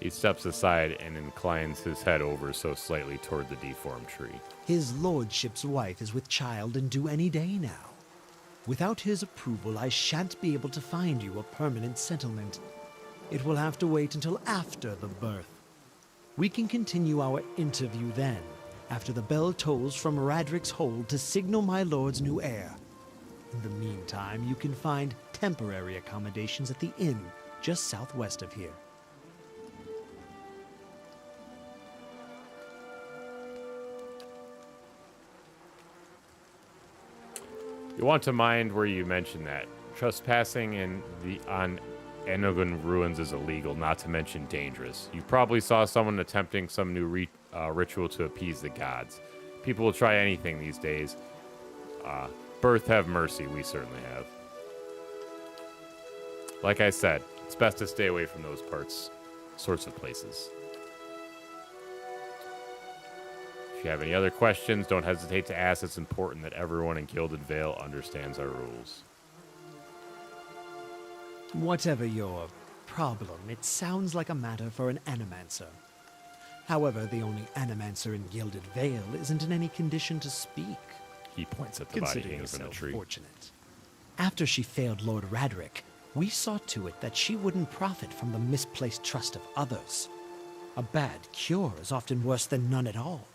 He steps aside and inclines his head over so slightly toward the deformed tree. His lordship's wife is with child and due any day now. Without his approval, I shan't be able to find you a permanent settlement. It will have to wait until after the birth. We can continue our interview then, after the bell tolls from Radric's hold to signal my lord's new heir. In the meantime, you can find temporary accommodations at the inn just southwest of here. You want to mind where you mention that. Trespassing on Enogun ruins is illegal, not to mention dangerous. You probably saw someone attempting some new ritual to appease the gods. People will try anything these days. Birth have mercy, we certainly have. Like I said, it's best to stay away from those sorts of places. If you have any other questions, don't hesitate to ask. It's important that everyone in Gilded Vale understands our rules. Whatever your problem, it sounds like a matter for an animancer. However, the only animancer in Gilded Vale isn't in any condition to speak. He points at the body Consider hanging from the yourself tree. fortunate. After she failed Lord Radric, we saw to it that she wouldn't profit from the misplaced trust of others. A bad cure is often worse than none at all.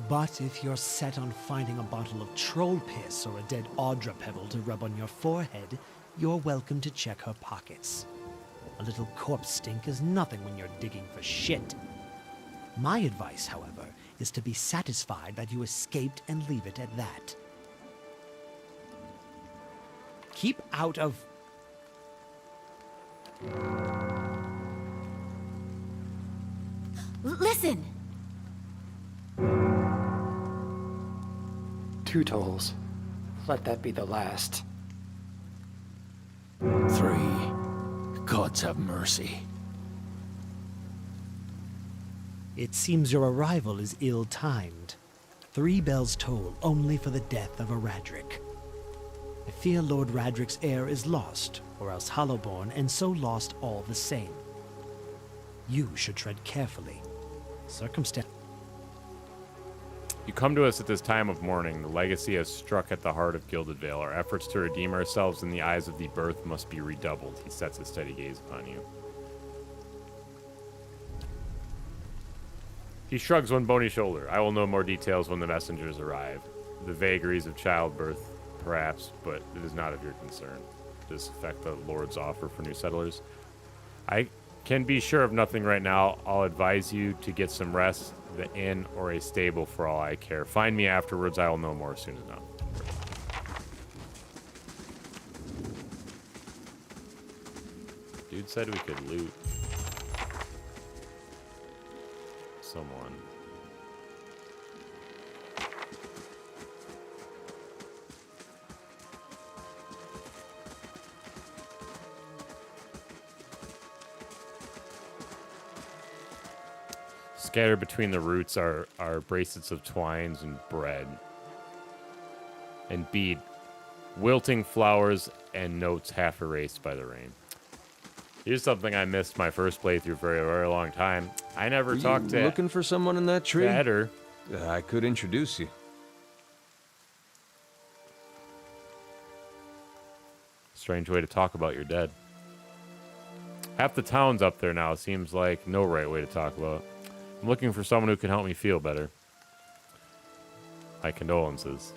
But if you're set on finding a bottle of troll piss or a dead Audra pebble to rub on your forehead, you're welcome to check her pockets. A little corpse stink is nothing when you're digging for shit. My advice, however, is to be satisfied that you escaped and leave it at that. Keep out of... Listen! 2 tolls. Let that be the last. 3. Gods have mercy. It seems your arrival is ill-timed. 3 bells toll only for the death of a Radric. I fear Lord Radric's heir is lost, or else Hollowborn, and so lost all the same. You should tread carefully. Circumstance. You come to us at this time of mourning. The legacy has struck at the heart of Gilded Vale. Our efforts to redeem ourselves in the eyes of the birth must be redoubled. He sets a steady gaze upon you. He shrugs one bony shoulder. I will know more details when the messengers arrive. The vagaries of childbirth, perhaps, but it is not of your concern. Does this affect the Lord's offer for new settlers? I can be sure of nothing right now. I'll advise you to get some rest, the inn, or a stable for all I care. Find me afterwards. I will know more soon enough. Dude said we could loot someone. Scattered between the roots are bracelets of twines and bread. And bead. Wilting flowers and notes half erased by the rain. Here's something I missed my first playthrough for a very long time. I never talked to... looking for someone in that tree? Better. I could introduce you. Strange way to talk about your dead. Half the town's up there now. Seems like no right way to talk about it. I'm looking for someone who can help me feel better. My condolences.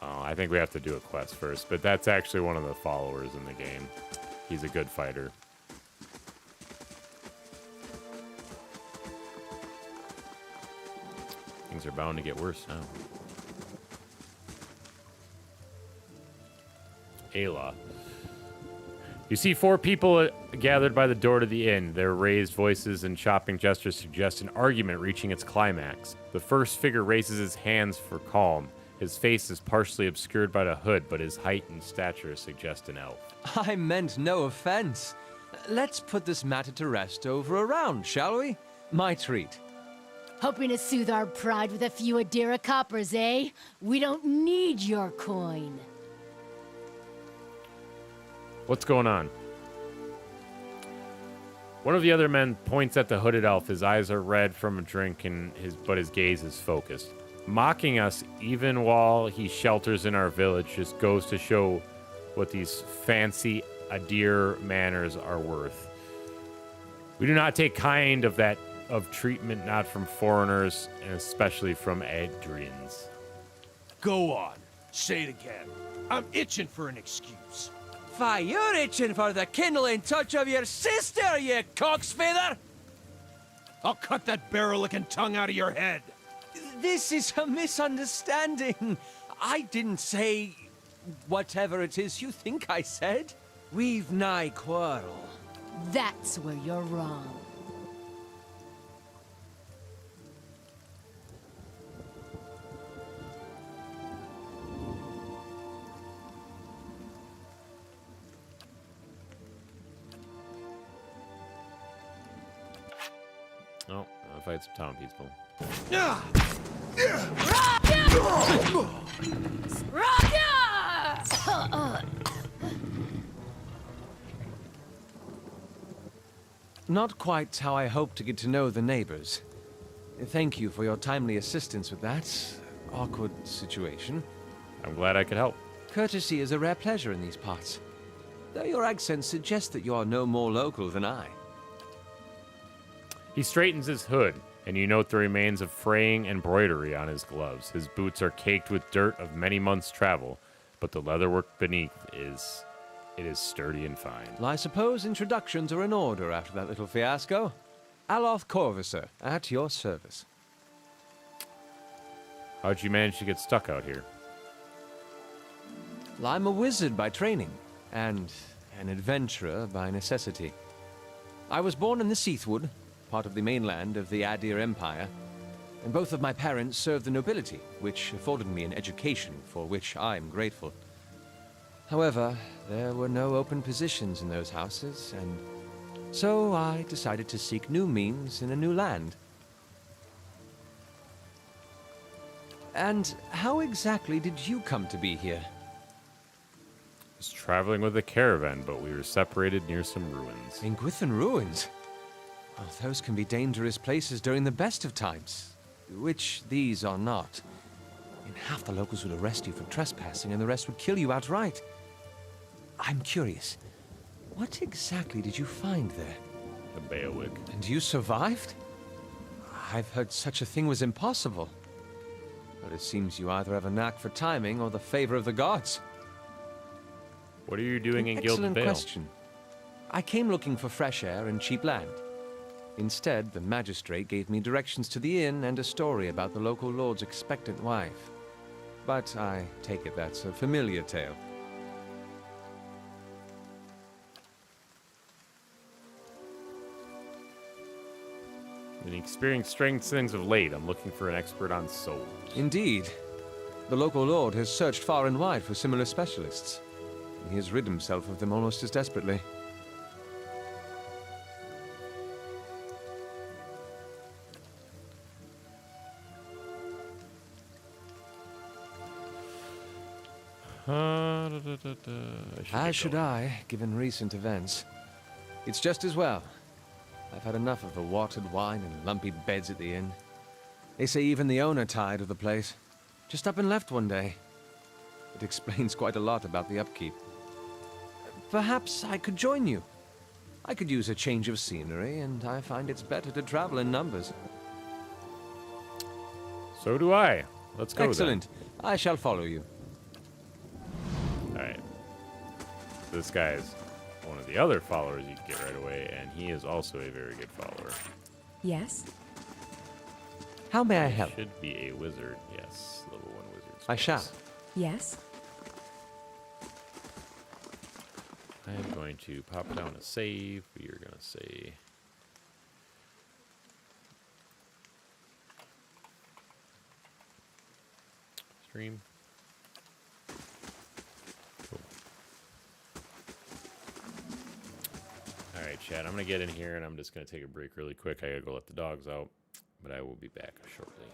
Oh, I think we have to do a quest first, but that's actually one of the followers in the game. He's a good fighter. Things are bound to get worse now. Ayla. You see 4 people gathered by the door to the inn. Their raised voices and chopping gestures suggest an argument reaching its climax. The first figure raises his hands for calm. His face is partially obscured by the hood, but his height and stature suggest an elf. I meant no offense. Let's put this matter to rest over a round, shall we? My treat. Hoping to soothe our pride with a few Adira coppers, eh? We don't need your coin. What's going on? One of the other men points at the hooded elf. His eyes are red from a drink, but his gaze is focused. Mocking us even while he shelters in our village just goes to show what these fancy Adir manners are worth. We do not take kind of treatment, not from foreigners, and especially from Adrians. Go on. Say it again. I'm itching for an excuse. Why, you're itching for the kindling touch of your sister, you cocksfeather! I'll cut that barrel-licking tongue out of your head. This is a misunderstanding. I didn't say whatever it is you think I said. We've nigh quarrel. That's where you're wrong. Oh, I'll fight some town people. Not quite how I hoped to get to know the neighbors. Thank you for your timely assistance with that awkward situation. I'm glad I could help. Courtesy is a rare pleasure in these parts, though your accent suggests that you are no more local than I. He straightens his hood, and you note the remains of fraying embroidery on his gloves. His boots are caked with dirt of many months' travel, but the leatherwork beneath is sturdy and fine. Well, I suppose introductions are in order after that little fiasco. Aloth Corvisor, at your service. How'd you manage to get stuck out here? Well, I'm a wizard by training, and an adventurer by necessity. I was born in the Seathwood, part of the mainland of the Adir Empire, and both of my parents served the nobility, which afforded me an education for which I'm grateful. However, there were no open positions in those houses, and so I decided to seek new means in a new land. And how exactly did you come to be here? I was traveling with a caravan, but we were separated near some ruins. In Gwithan ruins? Oh, those can be dangerous places during the best of times, which these are not. And half the locals would arrest you for trespassing, and the rest would kill you outright. I'm curious, what exactly did you find there? A bailiwick. And you survived? I've heard such a thing was impossible. But it seems you either have a knack for timing or the favor of the gods. What are you doing in Gilded Excellent Vale? question. I came looking for fresh air and cheap land. Instead, the magistrate gave me directions to the inn and a story about the local lord's expectant wife. But I take it that's a familiar tale. In experienced strength things of late, I'm looking for an expert on souls. Indeed. The local lord has searched far and wide for similar specialists. He has rid himself of them almost as desperately. As should I, given recent events. It's just as well. I've had enough of the watered wine and lumpy beds at the inn. They say even the owner tired of the place. Just up and left one day. It explains quite a lot about the upkeep. Perhaps I could join you. I could use a change of scenery, and I find it's better to travel in numbers. So do I. Let's go. Excellent. I shall follow you. Alright. This guy is one of the other followers you can get right away, and he is also a very good follower. Yes? How may I help? Should be a wizard. Yes, level 1 wizard. I shall. Yes? I am going to pop down a save. We are going to say... Stream. Cool. Alright, chat. I'm going to get in here, and I'm just going to take a break really quick. I got to go let the dogs out, but I will be back shortly.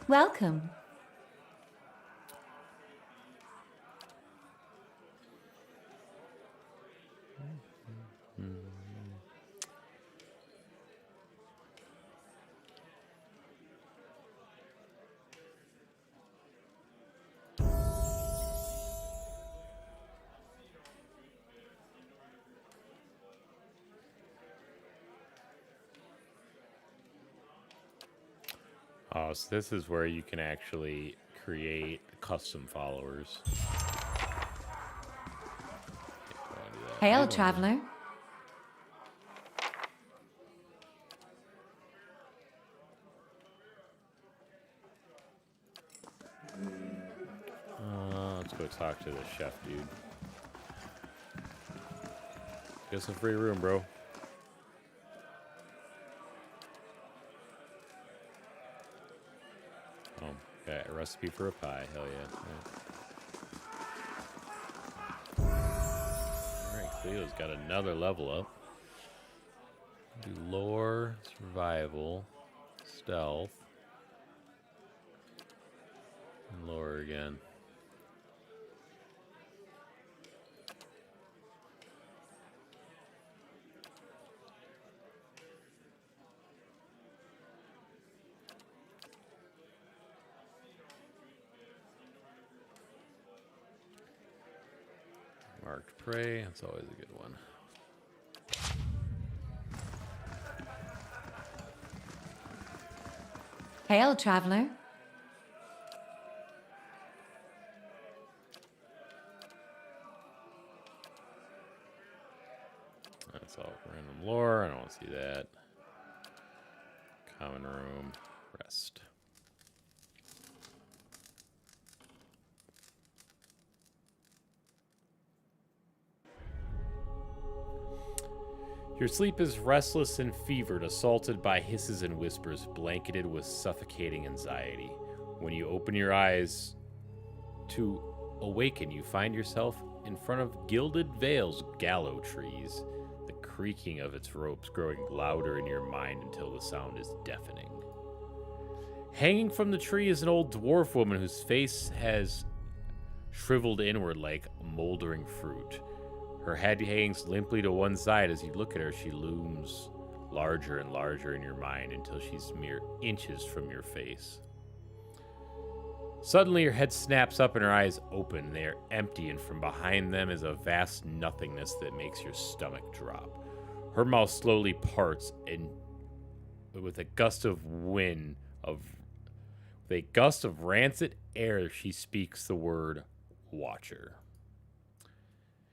Welcome. Oh, so this is where you can actually create custom followers. Hail, traveler. Let's go talk to the chef, dude. Get some free room, bro. Oh, okay. A recipe for a pie. Hell yeah. Alright, Cleo's got another level up. Do lore, survival, stealth, and lore again. Marked prey, that's always a good one. Hail, traveler. That's all random lore. I don't want to see that. Common room. Rest. Your sleep is restless and fevered, assaulted by hisses and whispers, blanketed with suffocating anxiety. When you open your eyes to awaken, you find yourself in front of Gilded Vale's gallows trees, the creaking of its ropes growing louder in your mind until the sound is deafening. Hanging from the tree is an old dwarf woman whose face has shriveled inward like moldering fruit. Her head hangs limply to one side. As you look at her, she looms larger and larger in your mind until she's mere inches from your face. Suddenly, her head snaps up and her eyes open. They are empty, and from behind them is a vast nothingness that makes your stomach drop. Her mouth slowly parts, and with a gust of rancid air, she speaks the word Watcher.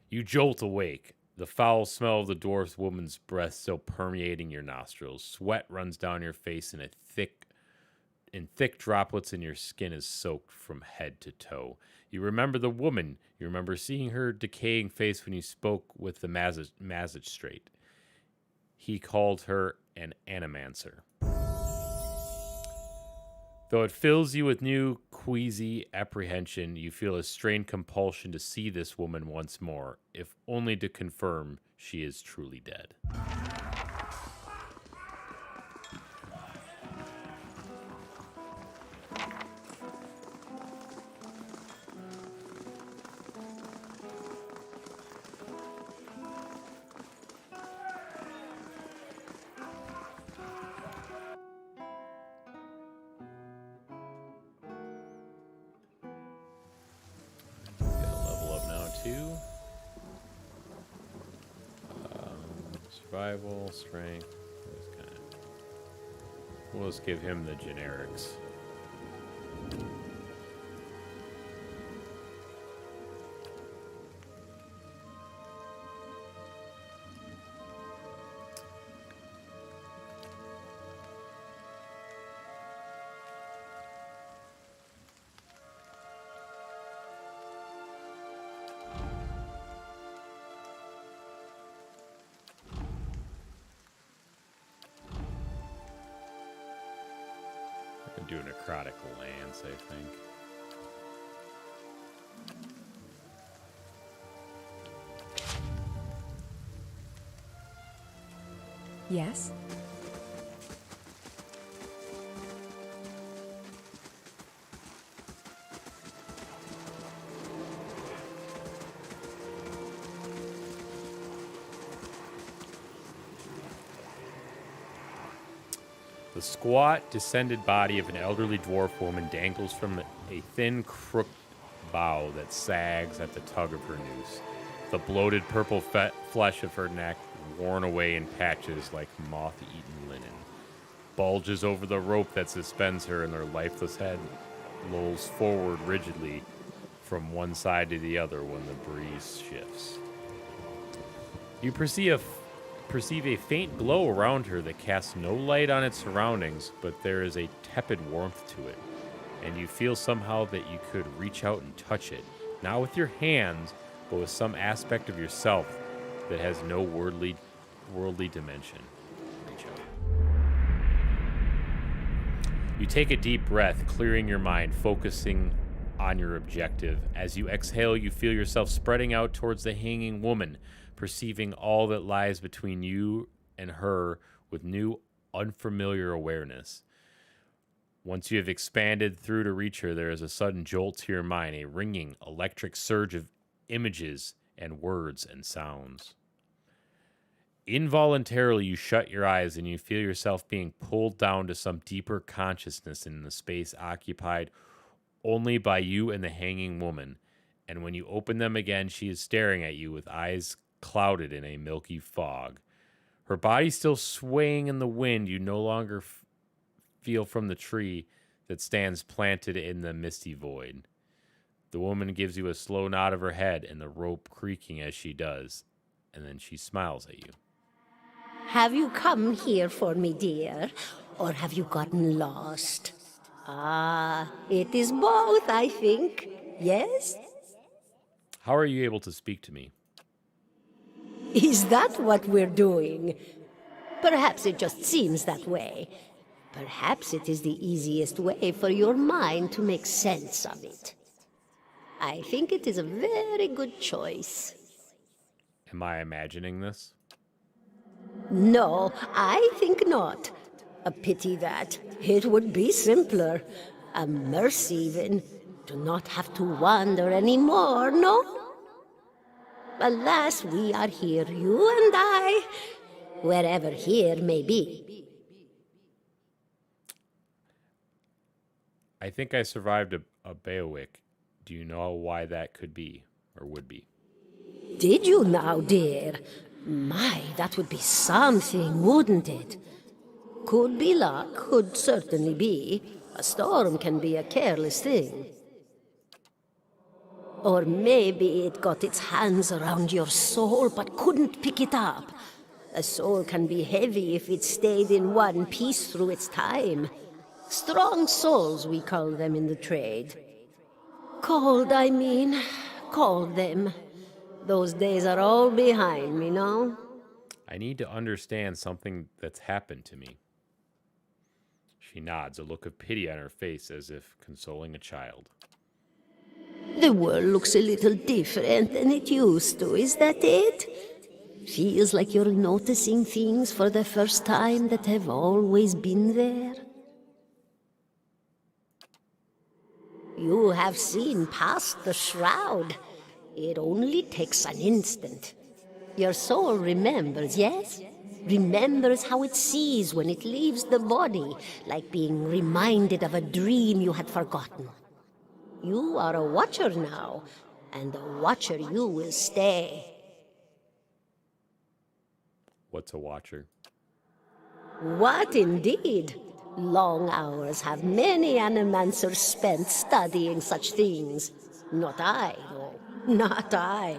You jolt awake, the foul smell of the dwarf woman's breath still permeating your nostrils. Sweat runs down your face in thick droplets, and your skin is soaked from head to toe. You remember the woman. You remember seeing her decaying face when you spoke with the magistrate. He called her an animancer. Though it fills you with new, queasy apprehension, you feel a strained compulsion to see this woman once more, if only to confirm she is truly dead. Survival, strength, this kind of. We'll just give him the generics. Do necrotic lance, I think. Yes? The squat, descended body of an elderly dwarf woman dangles from a thin, crooked bough that sags at the tug of her noose. The bloated purple flesh of her neck, worn away in patches like moth-eaten linen, bulges over the rope that suspends her, and her lifeless head lolls forward rigidly from one side to the other when the breeze shifts. You perceive a faint glow around her that casts no light on its surroundings, but there is a tepid warmth to it, and you feel somehow that you could reach out and touch it, not with your hands, but with some aspect of yourself that has no worldly dimension. Reach out. You take a deep breath, clearing your mind, focusing on your objective. As you exhale, you feel yourself spreading out towards the hanging woman, perceiving all that lies between you and her with new, unfamiliar awareness. Once you have expanded through to reach her, there is a sudden jolt to your mind, a ringing, electric surge of images and words and sounds. Involuntarily, you shut your eyes and you feel yourself being pulled down to some deeper consciousness in the space occupied only by you and the hanging woman. And when you open them again, she is staring at you with eyes clouded in a milky fog. Her body still swaying in the wind, you no longer feel from the tree that stands planted in the misty void. The woman gives you a slow nod of her head and the rope creaking as she does, and then she smiles at you. Have you come here for me, dear, or have you gotten lost? Ah, it is both, I think. Yes? How are you able to speak to me? Is that what we're doing? Perhaps it just seems that way. Perhaps it is the easiest way for your mind to make sense of it. I think it is a very good choice. Am I imagining this? No, I think not. A pity that. It would be simpler. A mercy, even. To not have to wander anymore, no? Alas, we are here, you and I, wherever here may be. I think I survived a bailiwick. Do you know why that could be, or would be? Did you now, dear? My, that would be something, wouldn't it? Could be luck, could certainly be. A storm can be a careless thing. Or maybe it got its hands around your soul but couldn't pick it up. A soul can be heavy if it stayed in one piece through its time. Strong souls, we call them in the trade. Cold, I mean. Called them. Those days are all behind me, no? I need to understand something that's happened to me. She nods, a look of pity on her face as if consoling a child. The world looks a little different than it used to, is that it? Feels like you're noticing things for the first time that have always been there. You have seen past the shroud. It only takes an instant. Your soul remembers, yes? Remembers how it sees when it leaves the body, like being reminded of a dream you had forgotten. You are a watcher now, and a watcher you will stay. What's a watcher? What indeed? Long hours have many animancers spent studying such things. Not I, though. Not I.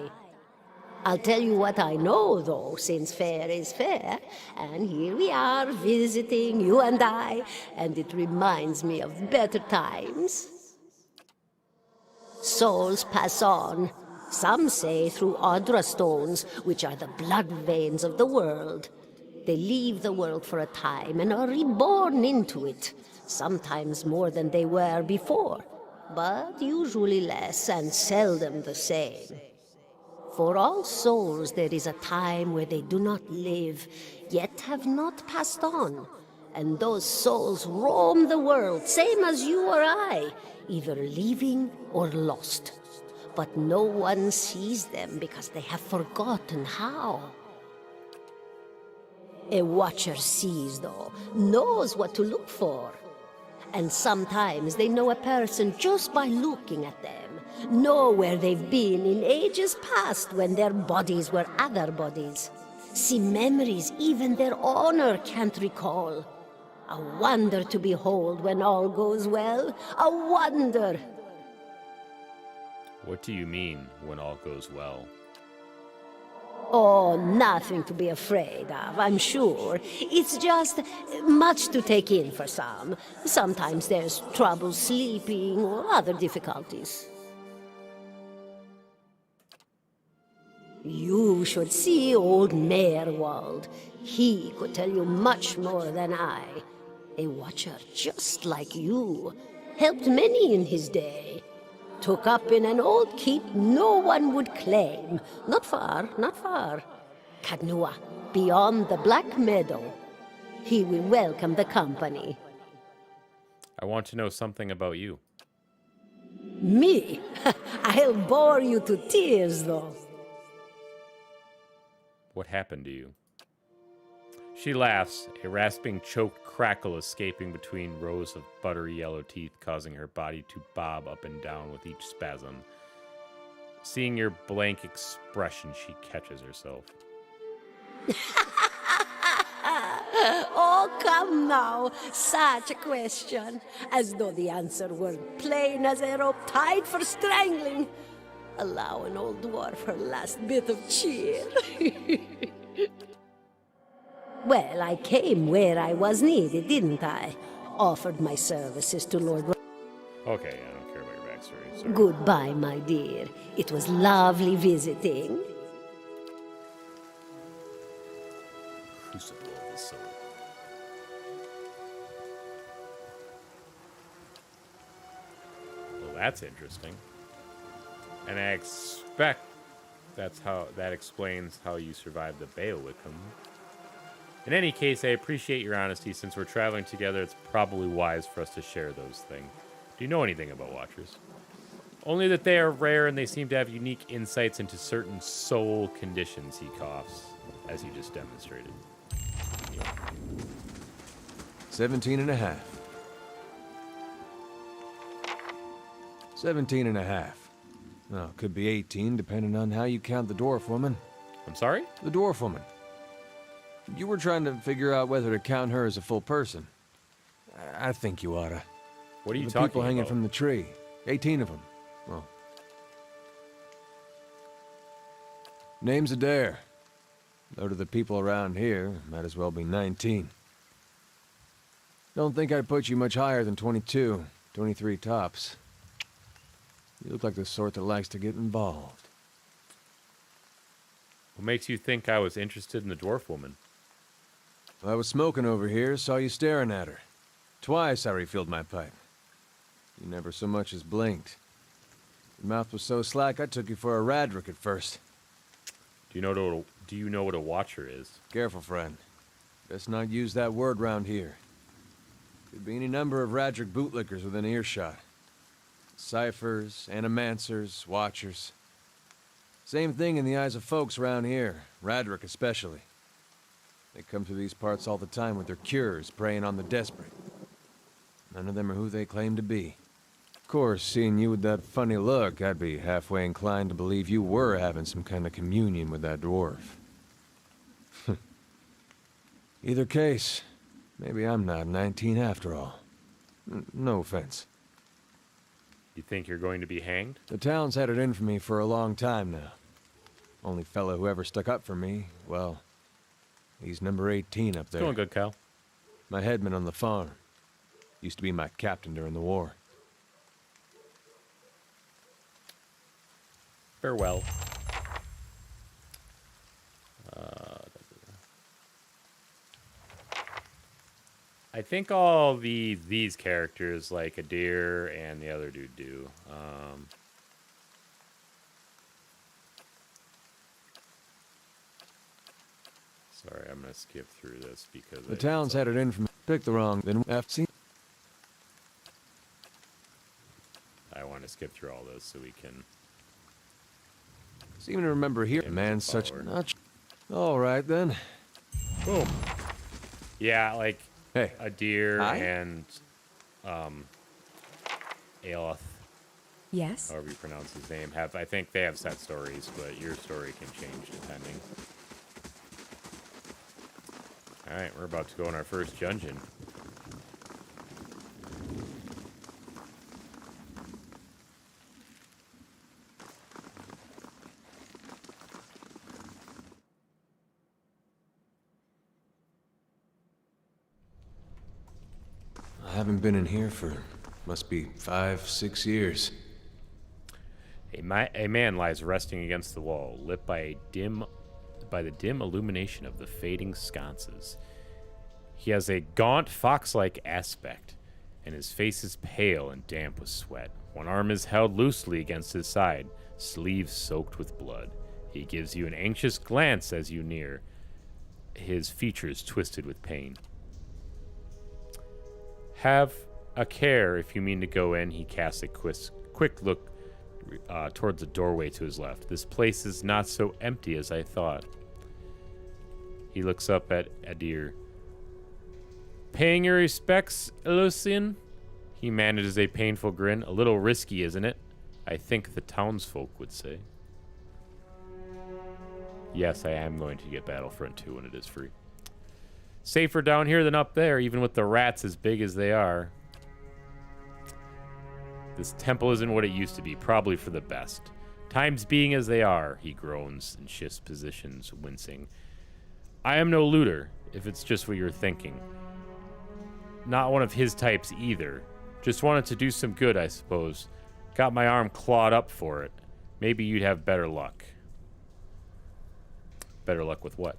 I'll tell you what I know, though, since fair is fair, and here we are visiting, you and I, and it reminds me of better times. Souls pass on, some say through Audra stones, which are the blood veins of the world. They leave the world for a time and are reborn into it, sometimes more than they were before, but usually less and seldom the same. For all souls there is a time where they do not live, yet have not passed on, and those souls roam the world, same as you or I, either leaving or lost. But no one sees them because they have forgotten how. A watcher sees, though, knows what to look for. And sometimes they know a person just by looking at them, know where they've been in ages past when their bodies were other bodies. See memories even their owner can't recall. A wonder to behold when all goes well. A wonder! What do you mean, when all goes well? Oh, nothing to be afraid of, I'm sure. It's just much to take in for some. Sometimes there's trouble sleeping or other difficulties. You should see old Merwald. He could tell you much more than I. A watcher just like you. Helped many in his day. Took up in an old keep no one would claim. Not far, not far. Kadnua, beyond the Black Meadow. He will welcome the company. I want to know something about you. Me? I'll bore you to tears, though. What happened to you? She laughs, a rasping, choked crackle escaping between rows of buttery yellow teeth, causing her body to bob up and down with each spasm. Seeing your blank expression, she catches herself. Oh, come now. Such a question. As though the answer were plain as a rope tied for strangling. Allow an old dwarf her last bit of cheer. Well, I came where I was needed, didn't I? Offered my services to Lord... Okay, I don't care about your backstory. Sorry. Goodbye, my dear. It was lovely visiting. Crucible of the soul. Well, that's interesting. And I expect that explains how you survived the Beowickham. In any case, I appreciate your honesty. Since we're traveling together, it's probably wise for us to share those things. Do you know anything about Watchers? Only that they are rare and they seem to have unique insights into certain soul conditions, he coughs, as he just demonstrated. 17 and a half. 17 and a half. Well, could be 18, depending on how you count the dwarf woman. I'm sorry? The dwarf woman. You were trying to figure out whether to count her as a full person. I think you oughta. What are you the talking people hanging about? from the tree. 18 of them. Well. Name's Adair. Though to the people around here, might as well be 19. Don't think I'd put you much higher than 22, 23 tops. You look like the sort that likes to get involved. What makes you think I was interested in the dwarf woman? I was smoking over here, saw you staring at her. Twice I refilled my pipe. You never so much as blinked. Your mouth was so slack I took you for a Radric at first. Do you know what a watcher is? Careful, friend. Best not use that word round here. Could be any number of Radric bootlickers within earshot. Ciphers, animancers, watchers. Same thing in the eyes of folks around here, Radric especially. They come through these parts all the time with their cures, preying on the desperate. None of them are who they claim to be. Of course, seeing you with that funny look, I'd be halfway inclined to believe you were having some kind of communion with that dwarf. Either case, maybe I'm not 19 after all. No offense. You think you're going to be hanged? The town's had it in for me for a long time now. Only fellow who ever stuck up for me, well, he's number 18 up there. It's going good, Cal. My headman on the farm. Used to be my captain during the war. Farewell. I think all these characters, like Adair and the other dude, do. Sorry, I'm gonna skip through this because The town's had it in from pick the wrong then FC. I want to skip through all this so we can. Seem to remember here. A man's such. All right then. Boom. Yeah, like Hey. a deer Hi? and Aelith, Yes? however you pronounce his name, I think they have set stories, but your story can change depending. Alright, we're about to go in our first dungeon. I haven't been in here for, must be 5, 6 years. A man lies resting against the wall, lit by the dim illumination of the fading sconces. He has a gaunt, fox-like aspect, and his face is pale and damp with sweat. One arm is held loosely against his side, sleeves soaked with blood. He gives you an anxious glance as you near, his features twisted with pain. Have a care if you mean to go in. He casts a quick look towards the doorway to his left. This place is not so empty as I thought. He looks up at Adir. Paying your respects, Lucian? He manages a painful grin. A little risky, isn't it? I think the townsfolk would say. Yes, I am going to get Battlefront 2 when it is free. Safer down here than up there, even with the rats as big as they are. This temple isn't what it used to be, probably for the best. Times being as they are, he groans and shifts positions, wincing. I am no looter, if it's just what you're thinking. Not one of his types either. Just wanted to do some good, I suppose. Got my arm clawed up for it. Maybe you'd have better luck. Better luck with what?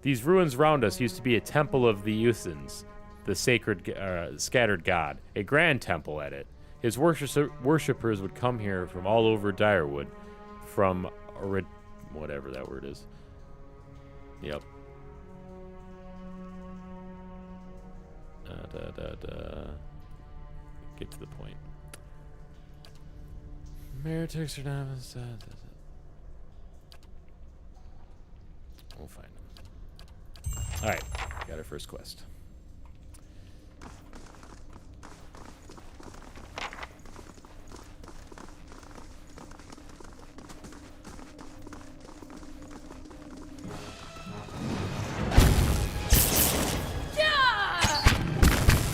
These ruins round us used to be a temple of the Uthans, the sacred, scattered god. A grand temple at it. His worshippers would come here from all over Direwood, from whatever that word is. Yep. Get to the point. Meritics are not. We'll find them. All right, got our first quest.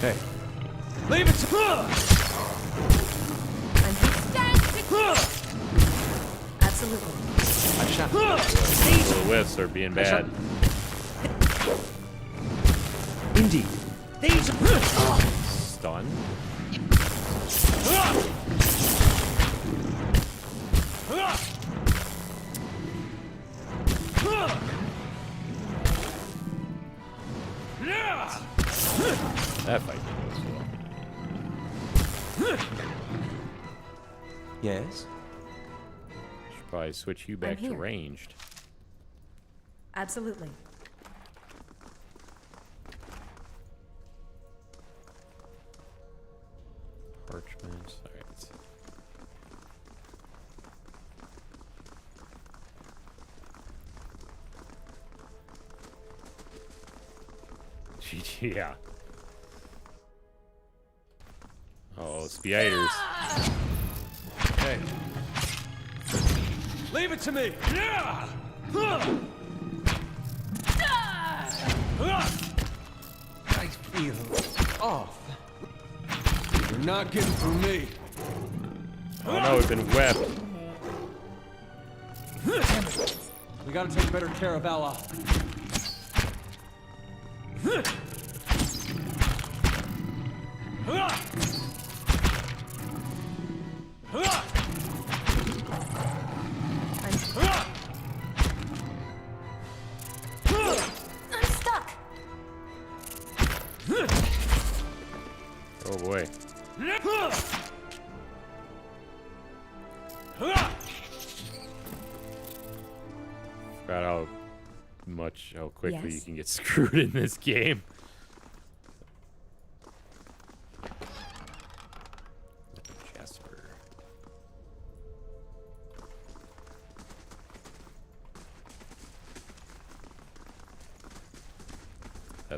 Hey. Leave it to Absolutely. I shot. The whiffs are being bad. Indeed. Stun. That fight goes well. Yes? Should probably switch you back to here. ranged. Absolutely. Parchment. Alright, let's see. Yeah. Oh, spiders. Hey. Leave it to me! Yeah! I feel off. You're not getting through me. Oh no, we've been webbed. We gotta take better care of Ella. I'm stuck. Oh boy. Forgot how quickly you Yes? can get screwed in this game. Jasper.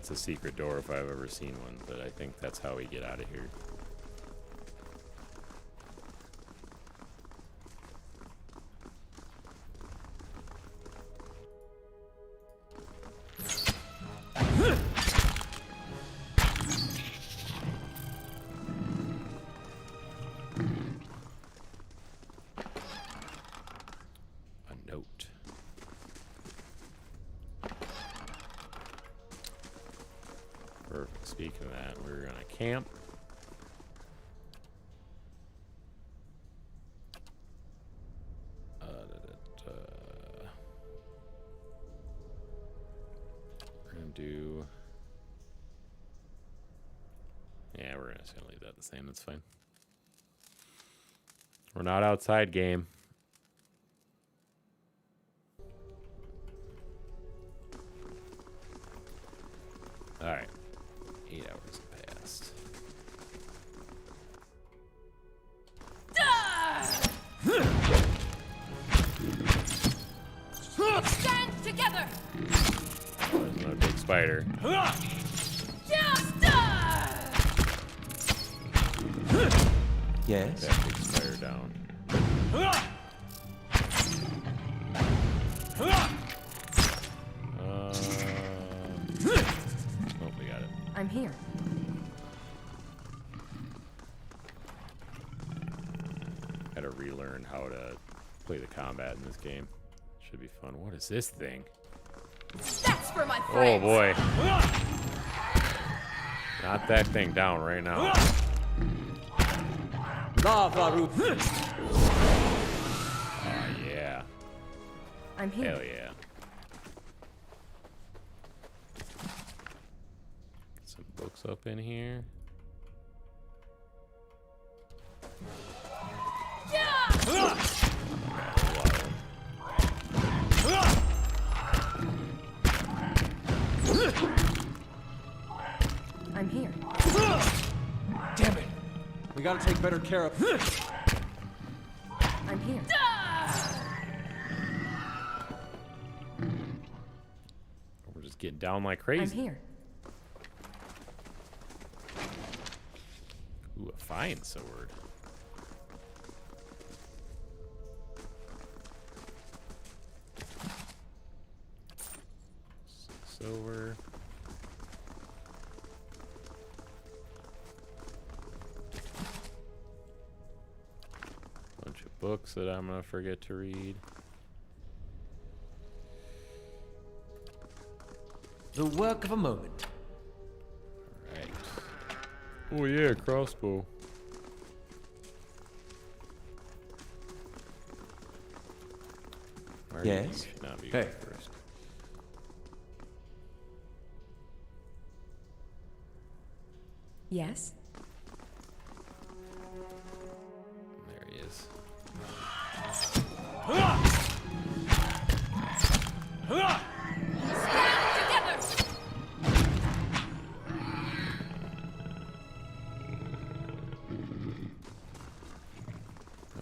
That's a secret door if I've ever seen one, but I think that's how we get out of here. A note. Perfect. Speaking of that, we're gonna camp. We're gonna do. Yeah, we're just gonna leave that the same. That's fine. We're not outside, game. All right. 8 hours have passed. Stand together! There's another big spider. Yes? That big spider down. Oh, we got it. I'm here. Gotta relearn how to play the combat in this game. Should be fun. What is this thing? That's for my Oh friends! boy. Knock that thing down right now. Lava root. Oh yeah. I'm here. Hell yeah. Some books up in here. I'm here. Damn it. We gotta take better care of. I'm here. We're just getting down like crazy. I'm here. Ooh, a fine sword. Silver. Bunch of books that I'm gonna forget to read. The work of a moment. Right. Oh yeah, crossbow. Marty, Yes? you should not be Hey. going first. Yes. There he is.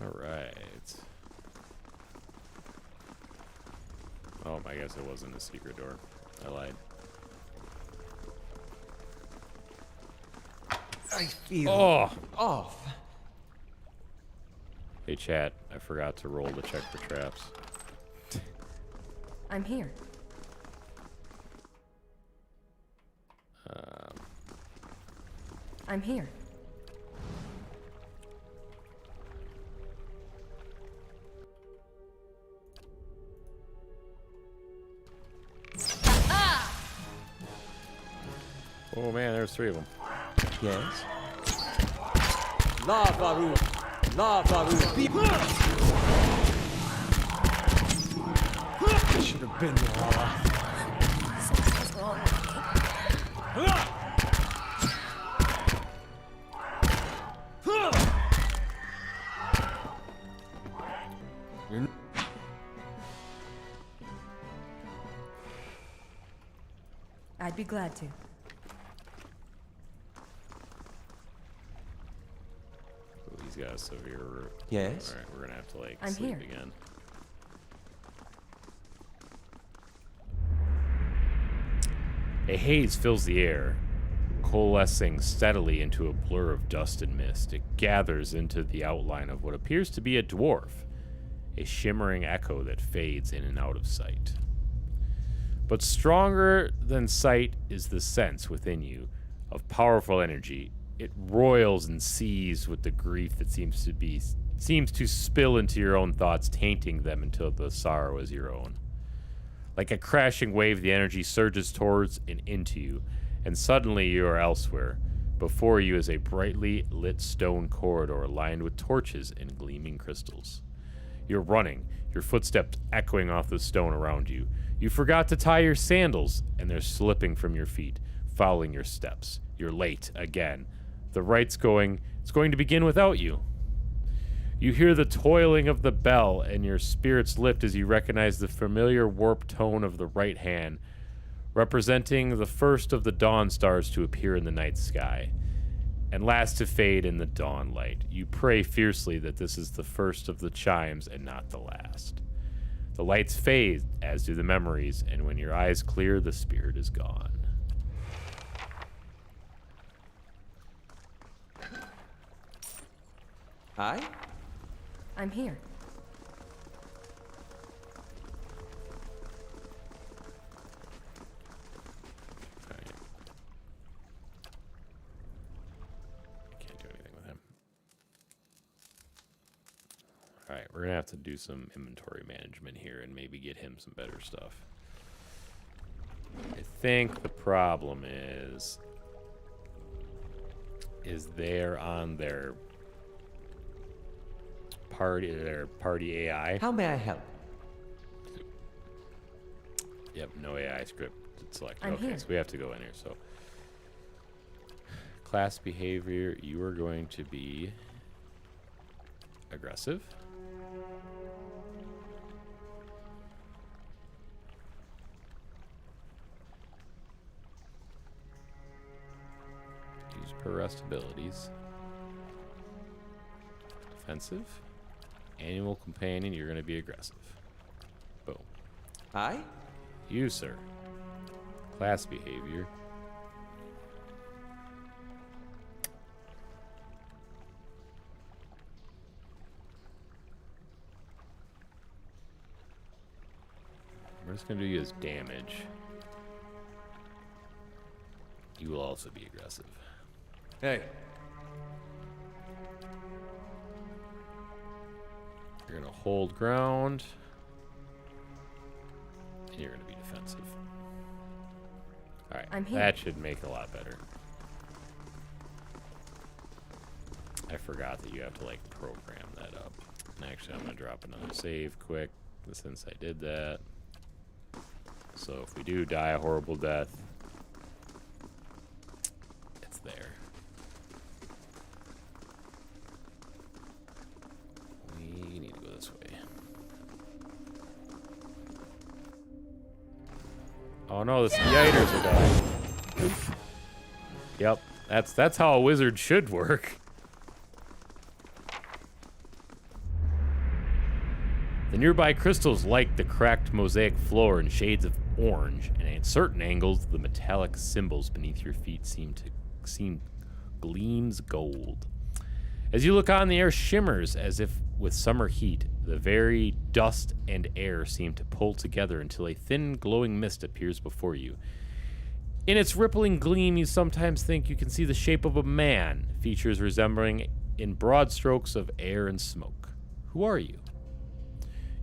All right. Oh, I guess it wasn't a secret door. I lied. I feel off. Hey, chat. I forgot to roll to check for traps. I'm here. I'm here. Oh man, there's 3 of them. Yes? Lava root. Lava root. I should have been there. Something's wrong with me. I'd be glad to. Oh, he's got a severe root. Yes? Alright, we're gonna have to like I'm sleep here. again. A haze fills the air, coalescing steadily into a blur of dust and mist. It gathers into the outline of what appears to be a dwarf, a shimmering echo that fades in and out of sight. But stronger than sight is the sense within you of powerful energy. It roils and seethes with the grief that seems to spill into your own thoughts, tainting them until the sorrow is your own. Like a crashing wave, the energy surges towards and into you, and suddenly you are elsewhere. Before you is a brightly lit stone corridor lined with torches and gleaming crystals. You're running, your footsteps echoing off the stone around you. You forgot to tie your sandals, and they're slipping from your feet, fouling your steps. You're late again. The rite's it's going to begin without you. You hear the toiling of the bell, and your spirits lift as you recognize the familiar warped tone of the right hand, representing the first of the dawn stars to appear in the night sky, and last to fade in the dawn light. You pray fiercely that this is the first of the chimes and not the last. The lights fade, as do the memories, and when your eyes clear, the spirit is gone. Hi? I'm here. Can't do anything with him. Alright, we're gonna have to do some inventory management here and maybe get him some better stuff. I think the problem is they're on their party AI. How may I help? Yep, no AI script selected. I'm Okay, here. so we have to go in here. So, class behavior, you are going to be aggressive. Use per rest abilities. Defensive. Animal companion, you're going to be aggressive. Boom. Hi? You, sir. Class behavior. We're just going to do you as damage. You will also be aggressive. Hey. You're going to hold ground. And you're going to be defensive. Alright, I'm here. that should make it a lot better. I forgot that you have to, like, program that up. And actually, I'm going to drop another save quick, since I did that. So if we do die a horrible death, it's there. We need to go this way. Oh no, the yiters are dying. Yep, that's how a wizard should work. The nearby crystals light the cracked mosaic floor in shades of orange, and at certain angles, the metallic symbols beneath your feet seem gleams gold. As you look on, the air shimmers as if with summer heat. The very dust and air seem to pull together until a thin, glowing mist appears before you. In its rippling gleam, you sometimes think you can see the shape of a man, features resembling in broad strokes of air and smoke. Who are you?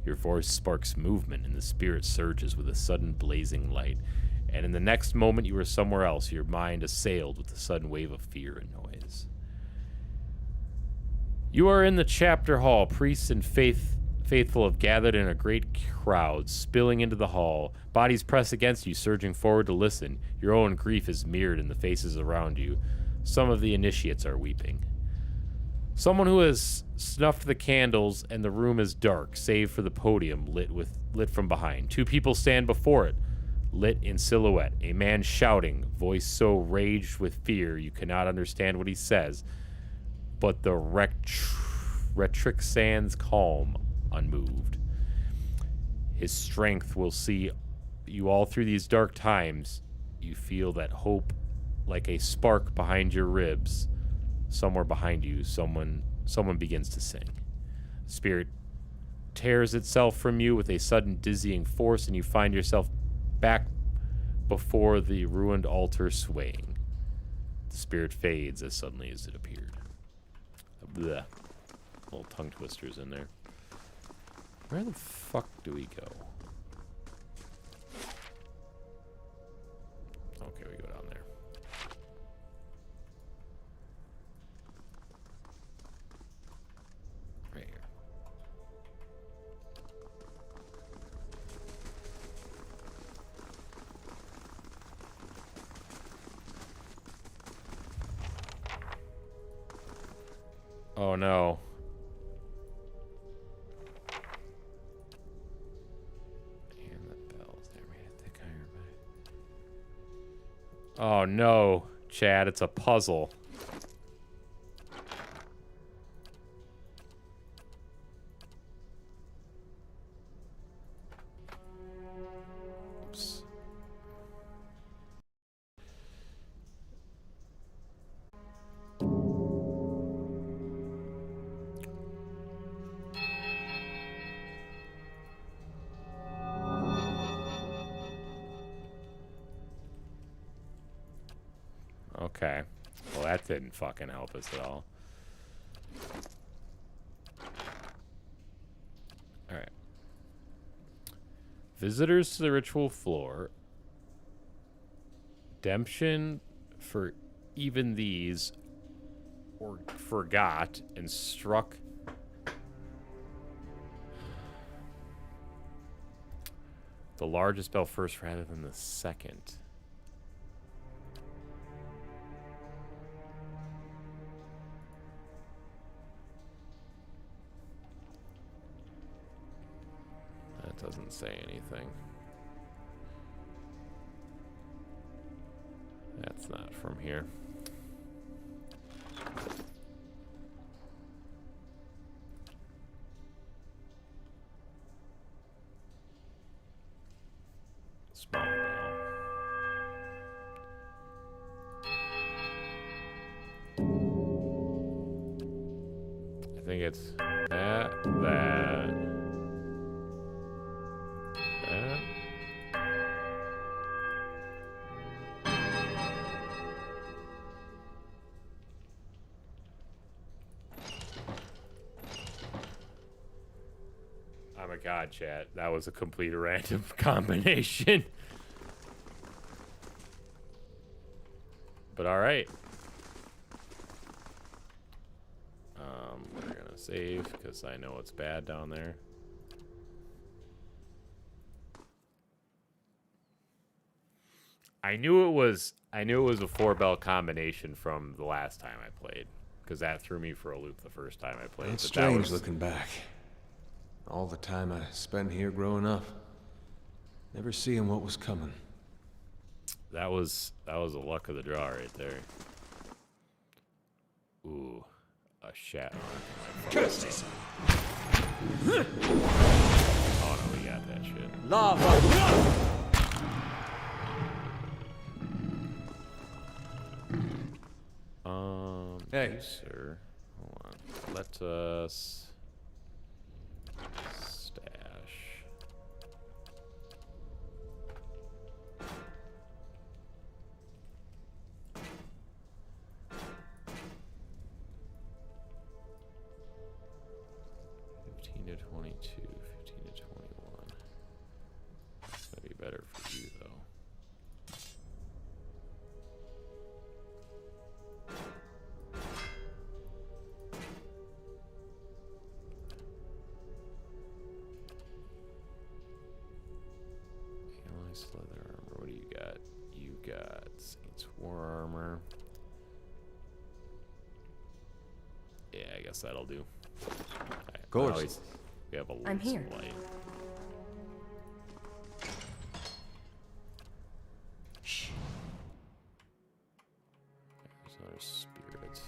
Your voice sparks movement, and the spirit surges with a sudden blazing light. And in the next moment, you are somewhere else, your mind assailed with a sudden wave of fear and noise. You are in the chapter hall. Priests and faithful have gathered in a great crowd, spilling into the hall. Bodies press against you, surging forward to listen. Your own grief is mirrored in the faces around you. Some of the initiates are weeping. Someone who has snuffed the candles, and the room is dark, save for the podium lit from behind. Two people stand before it, lit in silhouette. A man shouting, voice so raged with fear you cannot understand what he says, but the rhetoric stands calm, unmoved. His strength will see you all through these dark times. you feel that hope like a spark behind your ribs. Somewhere behind you, someone begins to sing. Spirit tears itself from you with a sudden dizzying force, and you find yourself back before the ruined altar swaying. The spirit fades as suddenly as it appeared. Blech. Little tongue twisters in there. Where the fuck do we go? Okay, we go down there. Right here. Oh no. Oh no, Chad, it's a puzzle. Oops. Okay. Well, that didn't fucking help us at all. Alright. Visitors to the ritual floor. Redemption for even these or forgot and struck the largest bell first rather than the second. That doesn't say anything. That's not from here. Small bell. I think it's that. Oh my god, chat. That was a complete random combination. But alright. We're gonna save because I know it's bad down there. I knew it was a 4-bell combination from the last time I played, because that threw me for a loop the first time I played. It's strange looking back. All the time I spent here growing up, never seeing what was coming. That was the luck of the draw right there. Ooh, a shadow. Oh no, we got that shit. Lava. Hey, sir. Hold on. Let us stash. $15 to $22, $15 to $21. That's gonna be better for you though. Leather armor. What do you got? You got Saints War armor. Yeah, I guess that'll do. Of course. We have a I'm here. Light. Shh. There's another spirit.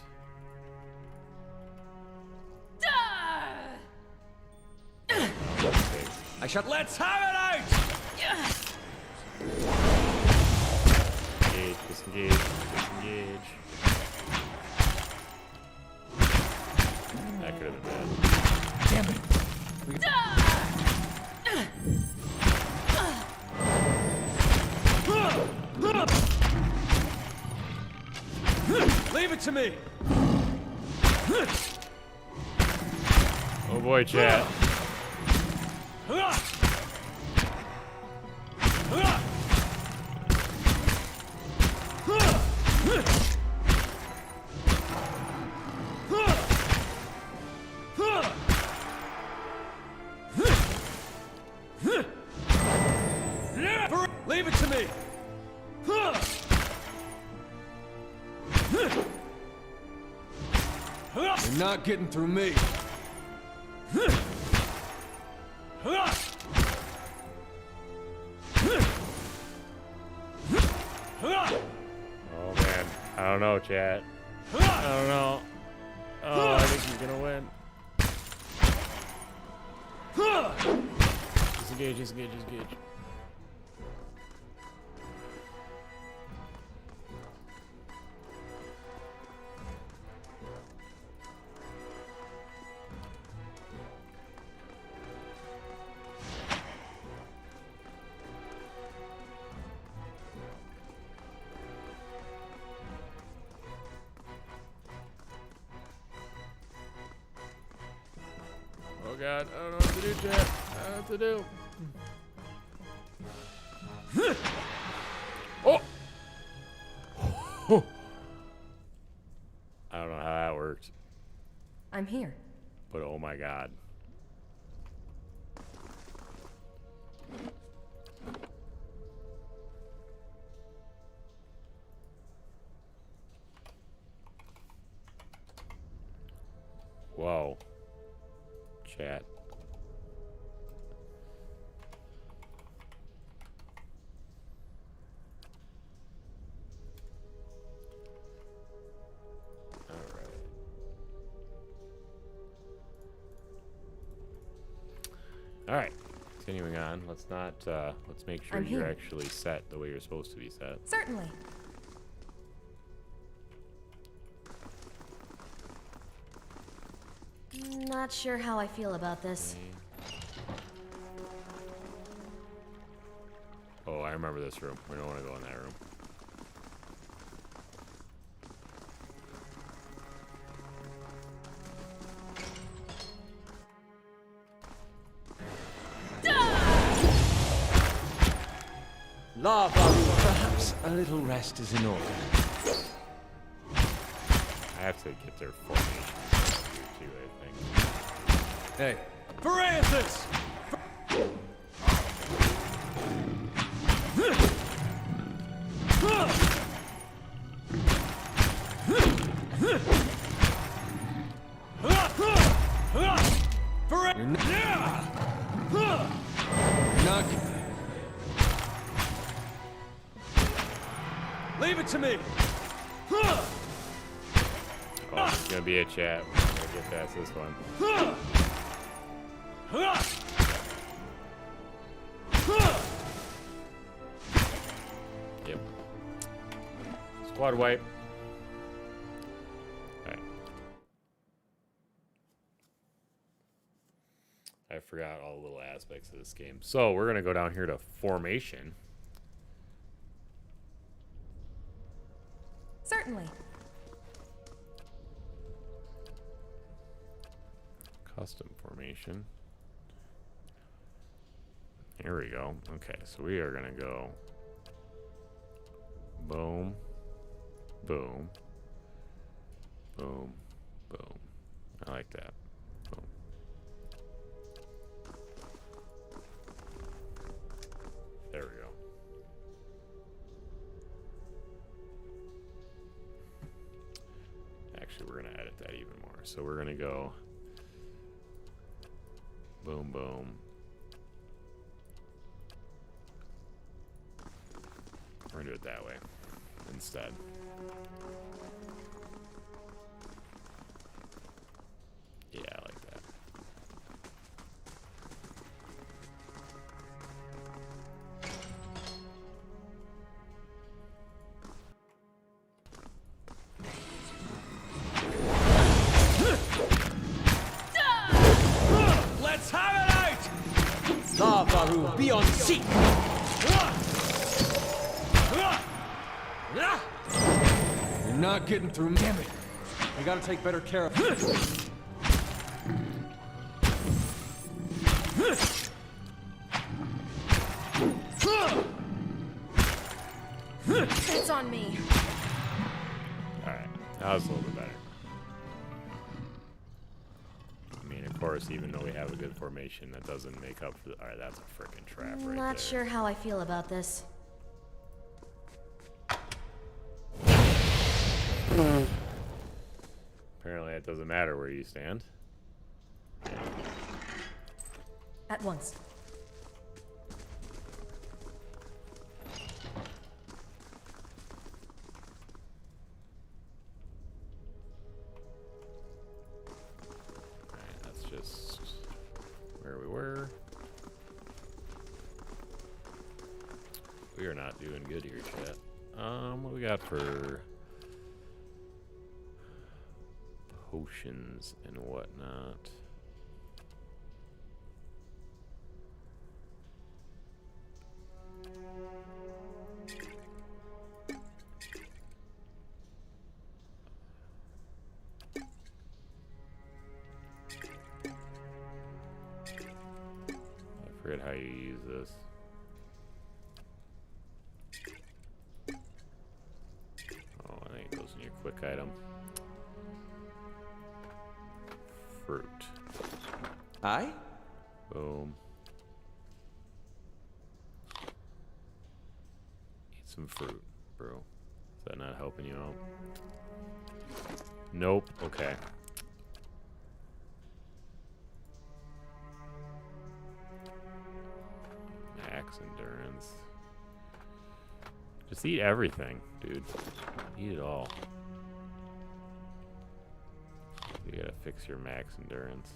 Let's have it out! Disengage. Disengage. That could have been bad. Damn it. Leave it to me. Oh boy, chat. Leave it to me. You're not getting through me. Oh man, I don't know, chat. I don't know. Oh, I think he's gonna win. Disengage, disengage, disengage. Oh god, I don't know what to do, chat. I don't know what to do. Oh! I don't know how that worked, I'm here. but oh my god. Whoa. Chat. All right. Continuing on. Let's not. Let's make sure I'm you're here. actually set the way you're supposed to be set. Certainly. Not sure how I feel about this. Oh, I remember this room. We don't want to go in that room. Lava. Perhaps a little rest is in order. I have to get their formation too, I think. Hey, Francis! Leave it to me. Oh, it's gonna be a chat. We're gonna get past this one. Yep. Squad wipe. Alright. I forgot all the little aspects of this game. So we're gonna go down here to formation. Certainly. Custom formation. Here we go. Okay, so we are gonna go boom, boom, boom, boom. I like that. Boom. There we go. Actually, we're gonna edit that even more. So we're gonna go boom, boom. We're gonna do it that way instead. Yeah, I like that. Faru, be on seek! You're not getting through me. Damn it. I gotta take better care of It's on me. Alright, that was a little bit better. I mean, of course, even though we have a good formation, that doesn't make up for the... Alright, that's a freaking trap right there. Not sure how I feel about this. Apparently, it doesn't matter where you stand. At once. Alright, that's just where we were. We are not doing good here, chat. What we got for potions and whatnot? I forget how you use this. Oh, I think it goes in your quick item. Fruit. Aye? Boom. Eat some fruit, bro. Is that not helping you out? Nope. Okay. Max endurance. Just eat everything, dude. Eat it all. You gotta fix your max endurance.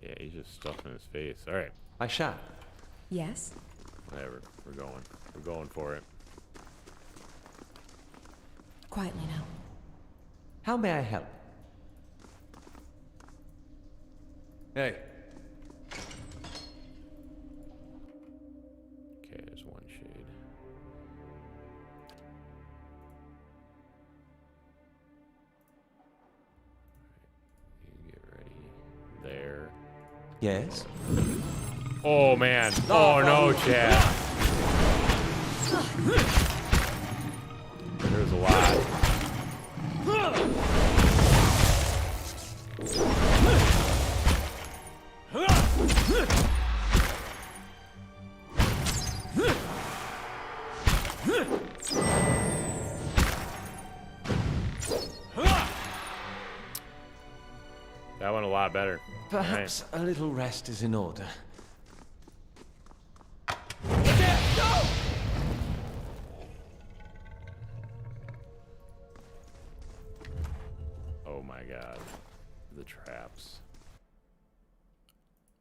Yeah, he's just stuffing his face. Alright. I shall. Yes? Whatever. We're going. We're going for it. Quietly now. How may I help? Hey. Okay, there's one shade. You get ready. There. Yes? Oh, man. Oh, no, Chad. There's a lot. That went a lot better. Perhaps a little rest is in order. Oh my god. The traps.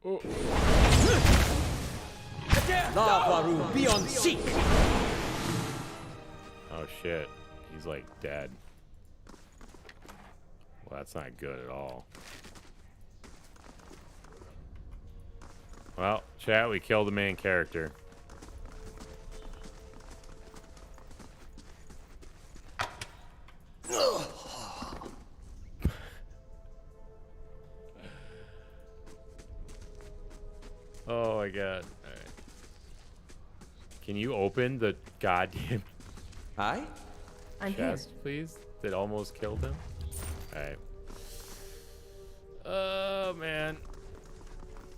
Oh. Faru, be on seek! Oh shit. He's like dead. Well, that's not good at all. Well, chat, we killed the main character. Oh my god. Alright. Can you open the goddamn Aye? I'm here. chest, please? That almost killed him? Alright. Oh man.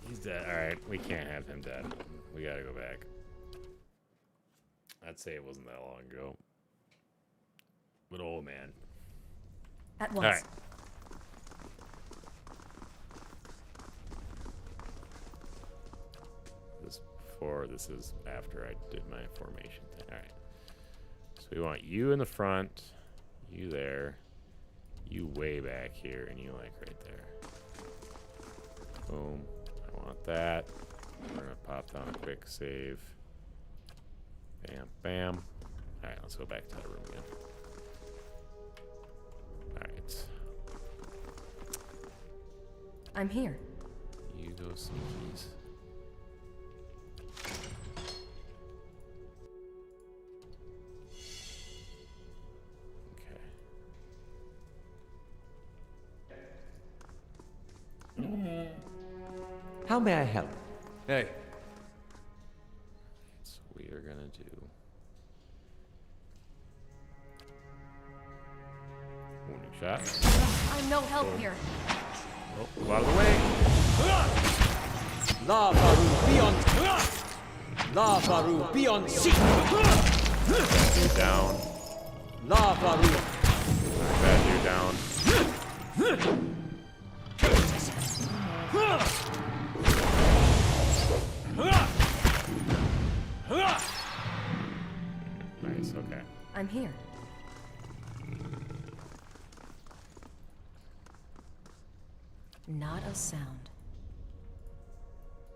He's dead. Alright, we can't have him dead. We gotta go back. I'd say it wasn't that long ago. But oh man. At once. Alright. This before, this is after I did my formation thing. Alright. So we want you in the front, you there, you way back here, and you like right there. Boom. I want that. We're gonna pop down a quick save. Bam, bam. Alright, let's go back to that room again. Alright. I'm here. You go sneakies. How may I help? Hey. So we are gonna do. Wounding shot. I'm no help here. Oh, out of the way. La Faru, be on. La Faru, be on seat. You're down. La Faru. Bad, you're down. Nice, okay. I'm here. Not a sound.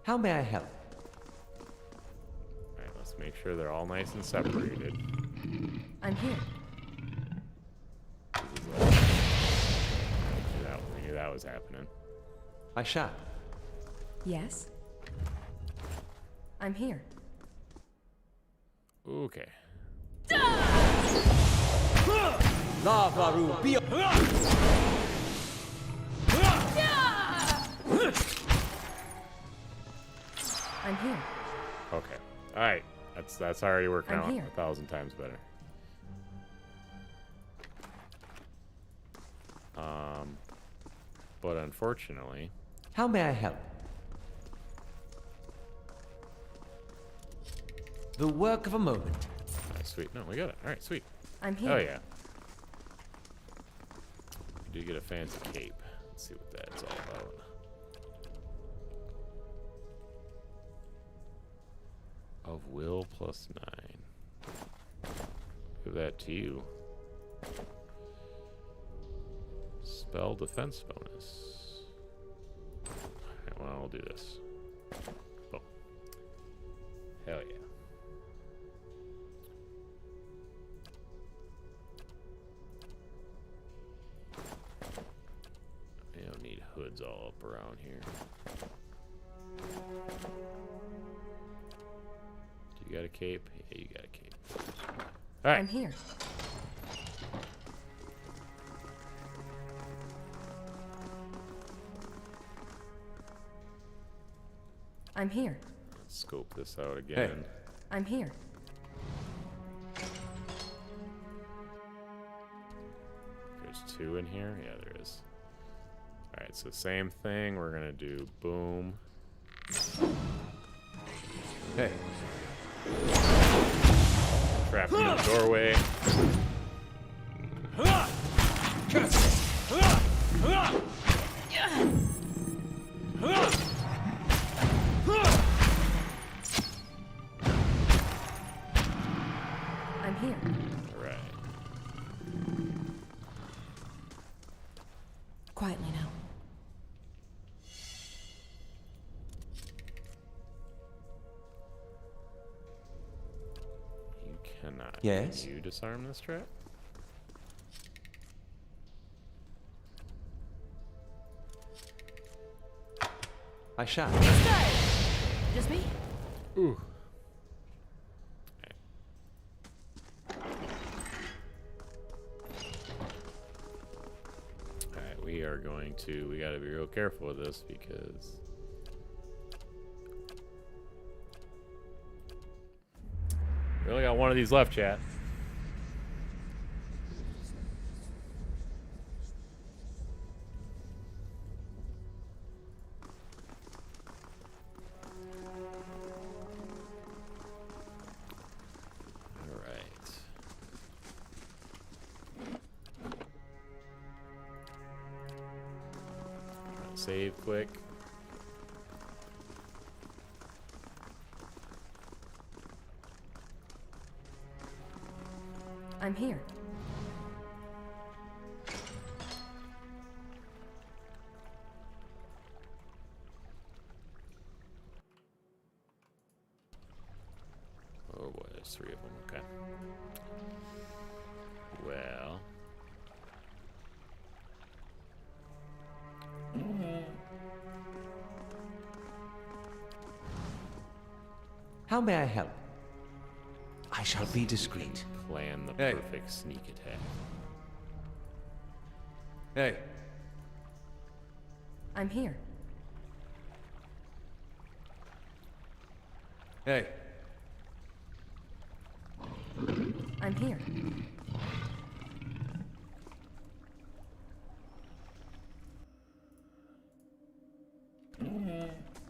How may I help? Alright, let's make sure they're all nice and separated. I'm here. I knew that was happening. I shall. Yes. I'm here. Okay. La Faru, be on. I'm here. Okay. Alright. That's already working I'm out here. 1,000 times better. But unfortunately. How may I help? The work of a moment. Alright, sweet. No, we got it. Alright, sweet. I'm here. Oh yeah. We do get a fancy cape. Let's see what that's all about. Of will plus 9. Give that to you. Spell defense bonus. Alright, well, I'll do this. Boom. Hell yeah. I don't need hoods all up around here. Do you got a cape? Yeah, you got a cape. Alright. I'm here. I'm here. Let's scope this out again. Hey. I'm here. There's 2 in here? Yeah, there is. Alright, so same thing. We're gonna do boom. Hey. Trap in the doorway. I'm here. Alright. Quietly now. You cannot. Yes? Can you disarm this trap? I shall. Just me? Ooh. Alright, we are going to... We gotta be real careful with this because... We only got one of these left, chat. Save quick. I'm here. Oh boy, there's 3 of them. Okay. Well. How may I help? I shall be discreet. Plan the Hey. perfect sneak attack. Hey. I'm here. Hey. I'm here.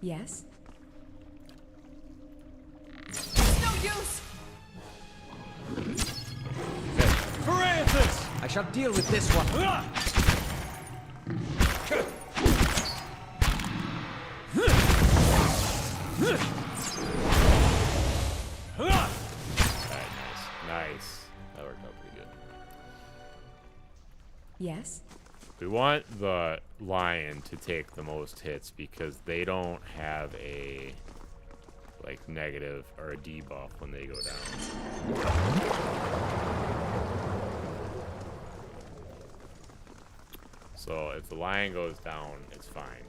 Yes? No use! Francis! I shall deal with this one. Alright, nice. That worked out pretty good. Yes? We want the lion to take the most hits because they don't have a like negative or a debuff when they go down. So if the lion goes down, it's fine.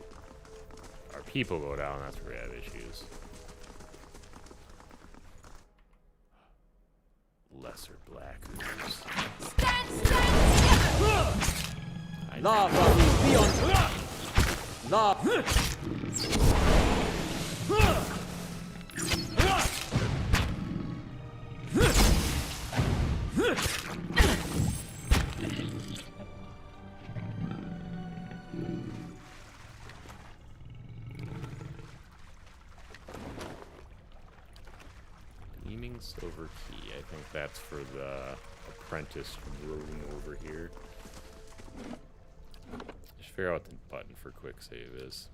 Our people go down, that's where we have issues. Lesser black hoovers. Lava beyond. Lava. Gleaming silver key. I think that's for the apprentice room over here. Just figure out what the button for quick save is.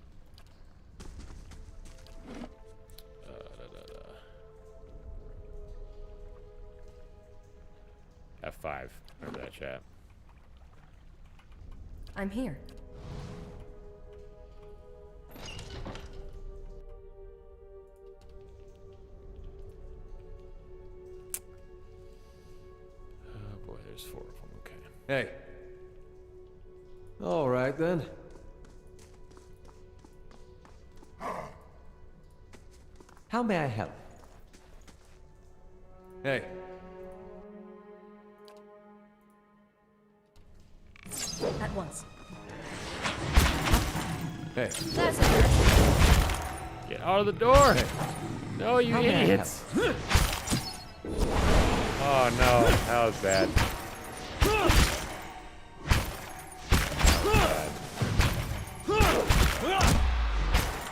F5. Remember that, chat. I'm here. Oh boy, there's 4 of them. Okay. Hey. All right then. How may I help? Hey. At once. Hey. That's it. Get out of the door! Hey. No, you How may I idiots! Oh no, that was bad.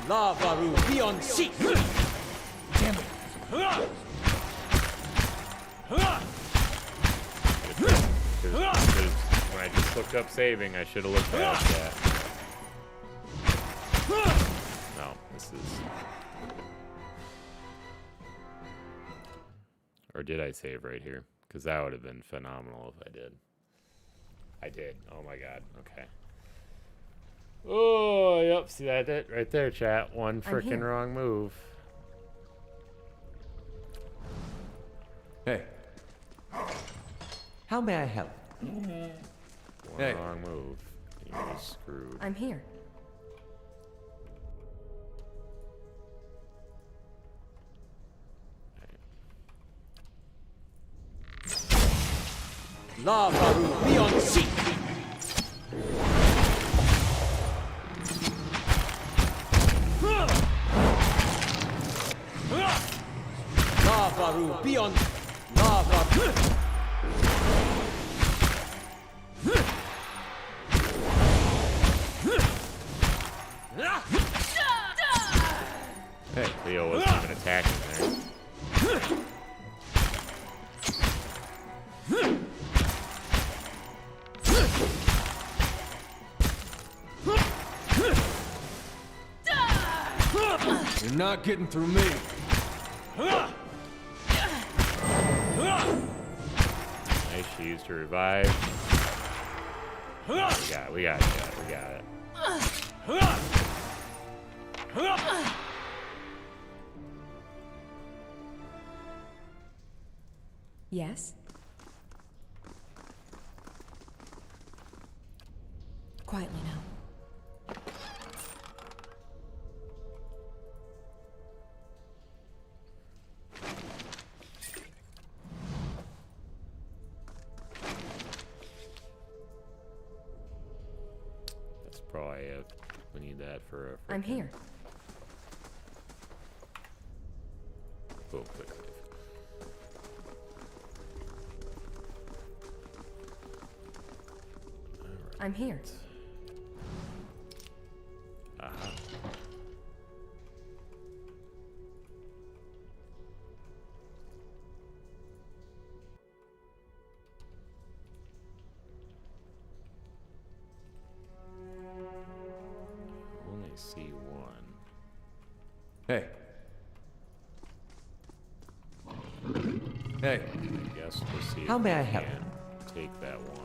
Lava beyond sea. Damn it. Because when I just looked up saving, I should have looked at that. No, this is... Or did I save right here? Because that would have been phenomenal if I did. I did. Oh my god. Okay. Oh, yep. See that right there, chat? One freaking wrong move. Hey. How may I help? One Hey. wrong move. You're screwed. I'm here. Lava beyond sea. Lava beyond lava. Hey, Leo wasn't even attacking there. You're not getting through me. Nice, she used to revive. We got it, we got it. Yes? Quietly now. Probably we need that for a I'm here. Oh, quick save. I'm here. Aha. Only see one. Hey. Hey. I guess we'll see. How if may we I help? can take that one.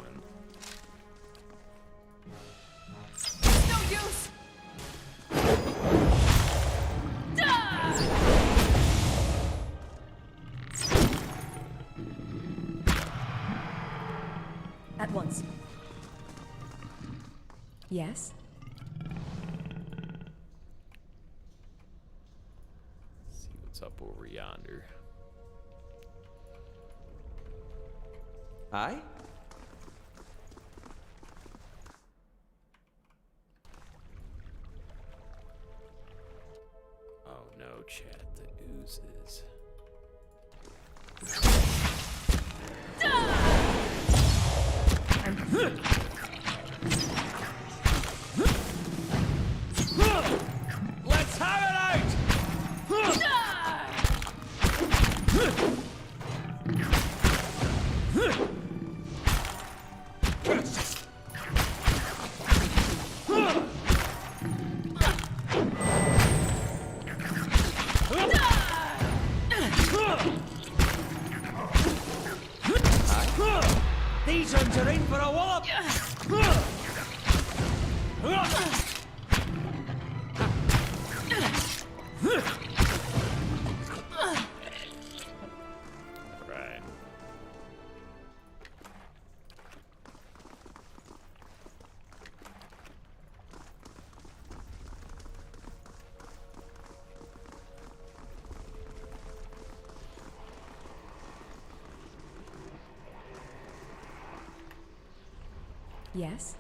No use! At once. Yes? See what's up over yonder. Aye? Oh no, chat, the oozes. Let's have it out! These ones are in for a wallop! Right. Yes?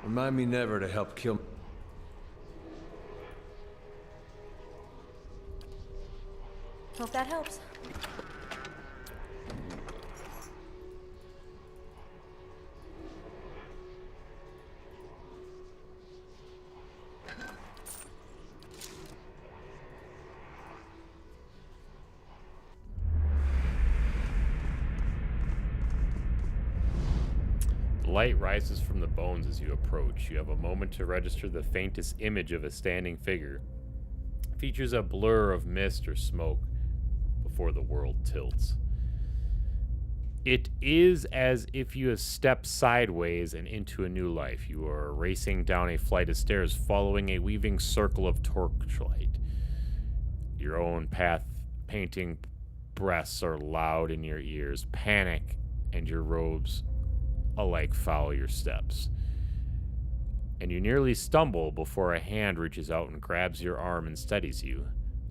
Remind me never to help kill. Hope that helps. Light rises from the bones as you approach. You have a moment to register the faintest image of a standing figure. It features a blur of mist or smoke before the world tilts. It is as if you have stepped sideways and into a new life. You are racing down a flight of stairs, following a weaving circle of torchlight. Your own path painting breaths are loud in your ears. Panic and your robes alike follow your steps. And you nearly stumble before a hand reaches out and grabs your arm and steadies you.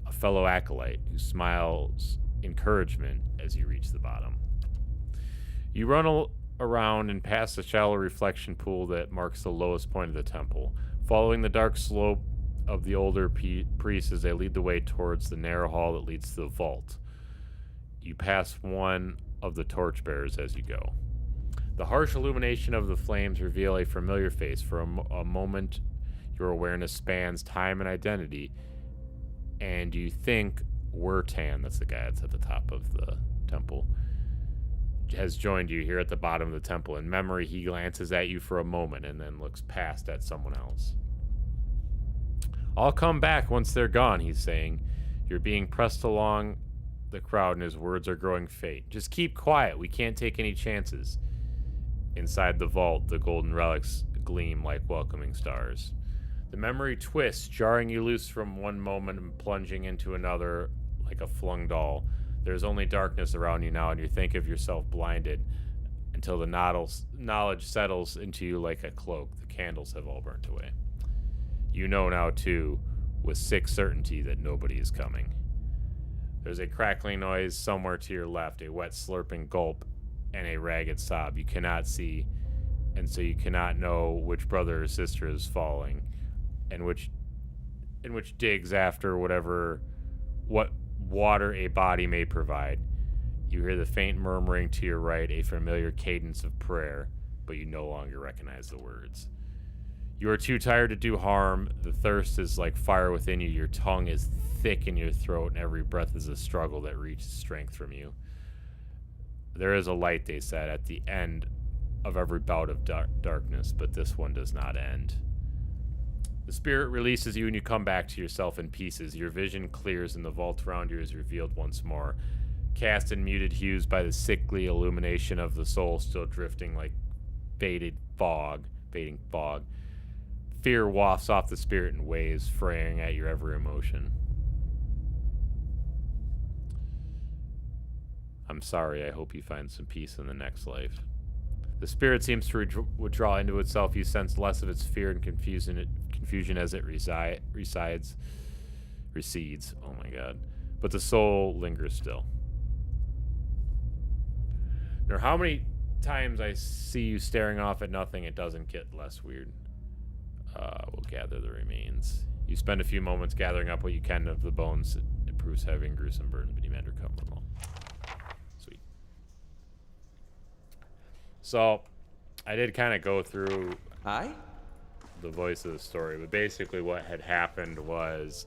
A fellow acolyte who smiles encouragement as you reach the bottom. You run around and past the shallow reflection pool that marks the lowest point of the temple, following the dark slope of the older priests as they lead the way towards the narrow hall that leads to the vault. You pass one of the torchbearers as you go. The harsh illumination of the flames reveal a familiar face. For a moment, your awareness spans time and identity, and you think Wertan, that's the guy that's at the top of the temple, has joined you here at the bottom of the temple. In memory, he glances at you for a moment and then looks past at someone else. I'll come back once they're gone, he's saying. You're being pressed along the crowd and his words are growing faint. Just keep quiet. We can't take any chances. Inside the vault, the golden relics gleam like welcoming stars. The memory twists, jarring you loose from one moment and plunging into another like a flung doll. There's only darkness around you now, and you think of yourself blinded until the knowledge settles into you like a cloak. The candles have all burnt away. You know now, too, with sick certainty that nobody is coming. There's a crackling noise somewhere to your left, a wet slurping gulp, and a ragged sob. You cannot see, and so you cannot know which brother or sister is falling, and which digs after what water a body may provide. You hear the faint murmuring to your right, a familiar cadence of prayer, but you no longer recognize the words. You are too tired to do harm. The thirst is like fire within you. Your tongue is thick in your throat, and every breath is a struggle that reaches strength from you. There is a light, they said, at the end of every bout of darkness, but this one does not end. The spirit releases you, and you come back to yourself in pieces. Your vision clears, and the vault around you is revealed once more, cast in muted hues by the sickly illumination of the soul still drifting like fading fog. Fear wafts off the spirit in waves, fraying at your every emotion. I'm sorry, I hope you find some peace in the next life. The spirit seems to withdraw into itself. You sense less of its fear and confusion as it recedes. Oh my god. But the soul lingers still. No matter how many times I see you staring off at nothing, it doesn't get less weird. We'll gather the remains. You spend a few moments gathering up what you can of the bones. It proves heavy and gruesome burden, but you manage to come them all. Sweet. So, I did kind of go through the voice of the story, but basically what had happened was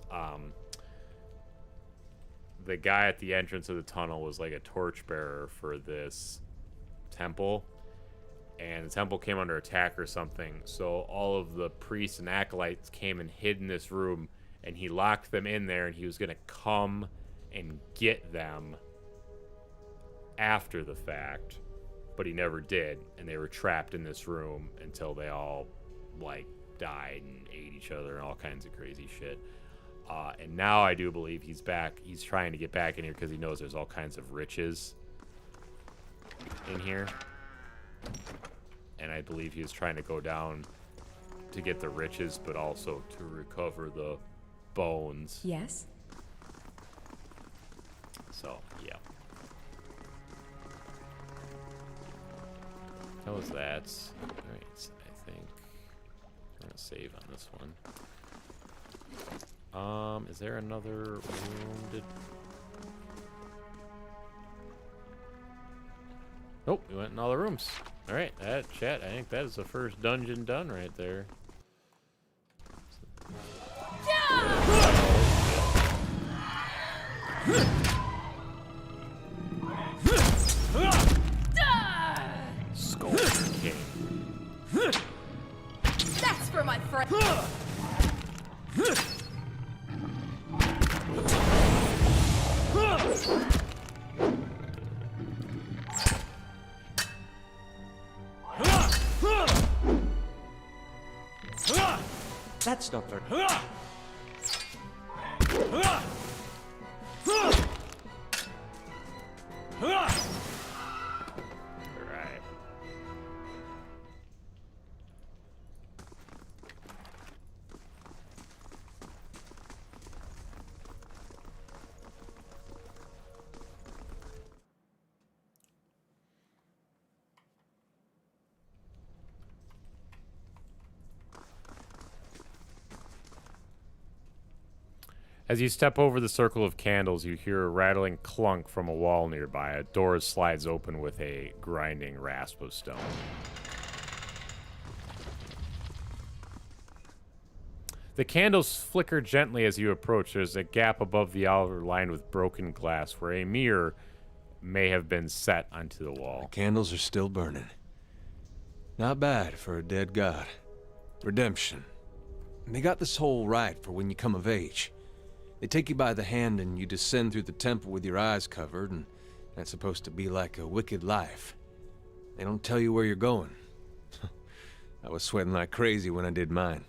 the guy at the entrance of the tunnel was like a torchbearer for this temple, and the temple came under attack or something, so all of the priests and acolytes came and hid in this room, and he locked them in there, and he was going to come and get them after the fact, but he never did, and they were trapped in this room until they all like died and ate each other and all kinds of crazy shit. And now I do believe he's back. He's trying to get back in here because he knows there's all kinds of riches in here. And I believe he was trying to go down to get the riches, but also to recover the bones. Yes. So, yeah. That was that. Alright, I think I'm gonna save on this one. Is there another room? Nope, we went in all the rooms. Alright, that chat, I think that is the first dungeon done right there. Sculpture King. That's for my friend. That's not very... Alright. As you step over the circle of candles, you hear a rattling clunk from a wall nearby. A door slides open with a grinding rasp of stone. The candles flicker gently as you approach. There's a gap above the altar lined with broken glass where a mirror may have been set onto the wall. The candles are still burning. Not bad for a dead god. Redemption. And they got this whole right for when you come of age. They take you by the hand and you descend through the temple with your eyes covered, and that's supposed to be like a wicked life. They don't tell you where you're going. I was sweating like crazy when I did mine.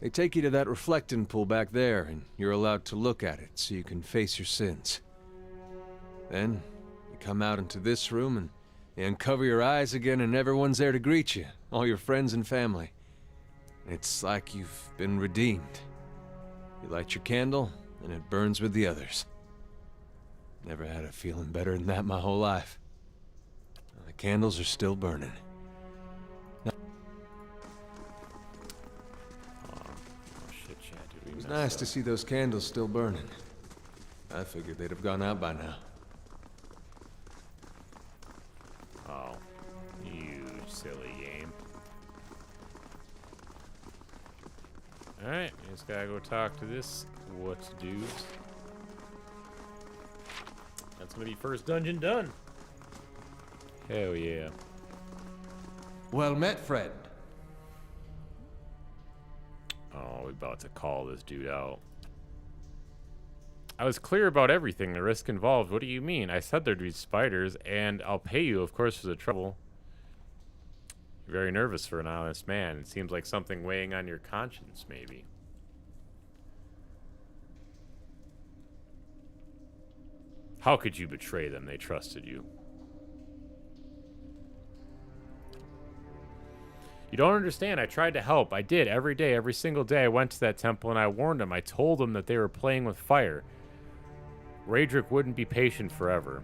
They take you to that reflecting pool back there, and you're allowed to look at it so you can face your sins. Then, you come out into this room and you uncover your eyes again, and everyone's there to greet you, all your friends and family. It's like you've been redeemed. You light your candle, and it burns with the others. Never had a feeling better than that my whole life. The candles are still burning. Shit, Chad, dude, It was nice to see those candles still burning. I figured they'd have gone out by now. Oh, you silly game. Alright, just gotta go talk to this what's dudes. That's gonna be first dungeon done. Hell yeah. Well met, friend. Oh, we're about to call this dude out. I was clear about everything, the risk involved. What do you mean? I said there'd be spiders, and I'll pay you, of course, for the trouble. You're very nervous for an honest man. It seems like something weighing on your conscience, maybe. How could you betray them? They trusted you. You don't understand. I tried to help. I did. Every day, every single day I went to that temple and I warned them. I told them that they were playing with fire. Raedric wouldn't be patient forever.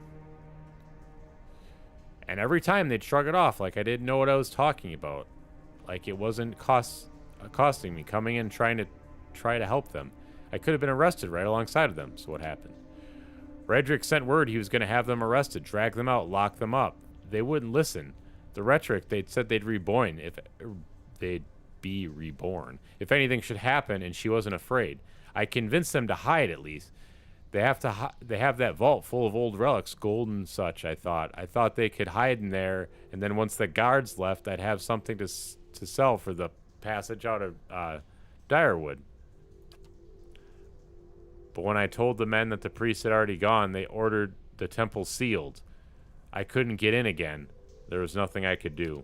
And every time they'd shrug it off like I didn't know what I was talking about. Like it wasn't costing me coming in try to help them. I could have been arrested right alongside of them. So what happened? Raedric sent word he was going to have them arrested, drag them out, lock them up. They wouldn't listen. The rhetoric, they'd said they'd be reborn. If anything should happen, and she wasn't afraid. I convinced them to hide at least. They have that vault full of old relics, gold and such, I thought. I thought they could hide in there, and then once the guards left, I'd have something to sell for the passage out of Direwood. But when I told the men that the priest had already gone, they ordered the temple sealed. I couldn't get in again. There was nothing I could do.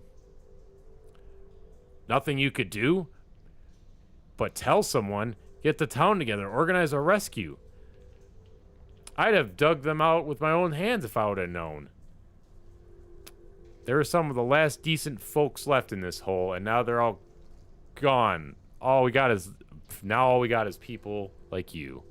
Nothing you could do? But tell someone, get the town together, organize a rescue. I'd have dug them out with my own hands if I would have known. There were some of the last decent folks left in this hole, and now they're all gone. All we got is people like you.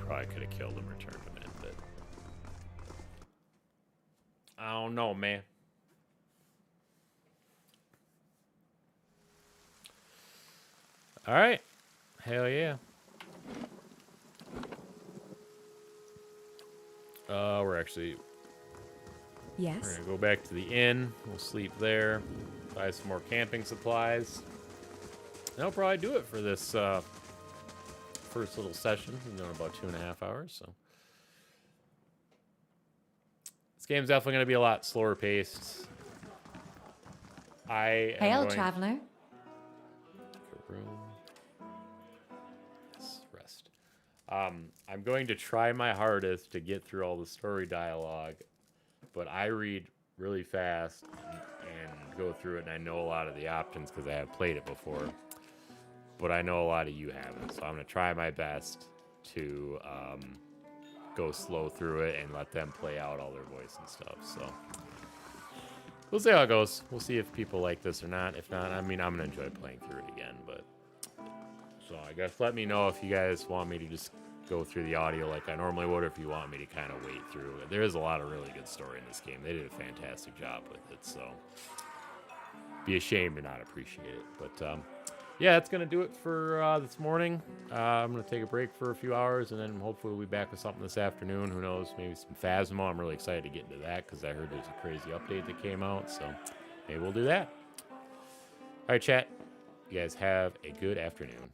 I could have killed him or turned him in, but I don't know, man. All right, hell yeah. We're actually Yes. We're gonna go back to the inn. We'll sleep there. Buy some more camping supplies. That'll probably do it for this first little session. We've done about 2.5 hours, so this game's definitely going to be a lot slower paced. Hail, traveler. Rest. I'm going to try my hardest to get through all the story dialogue, but I read really fast and go through it, and I know a lot of the options because I have played it before. But I know a lot of you haven't, so I'm going to try my best to go slow through it and let them play out all their voice and stuff. So we'll see how it goes. We'll see if people like this or not. If not, I mean, I'm going to enjoy playing through it again. But so I guess let me know if you guys want me to just go through the audio like I normally would, or if you want me to kind of wait through. There is a lot of really good story in this game. They did a fantastic job with it, so be a shame to not appreciate it. But yeah, that's going to do it for this morning. I'm going to take a break for a few hours, and then hopefully we'll be back with something this afternoon. Who knows? Maybe some Phasma. I'm really excited to get into that because I heard there's a crazy update that came out, so maybe we'll do that. All right, chat. You guys have a good afternoon.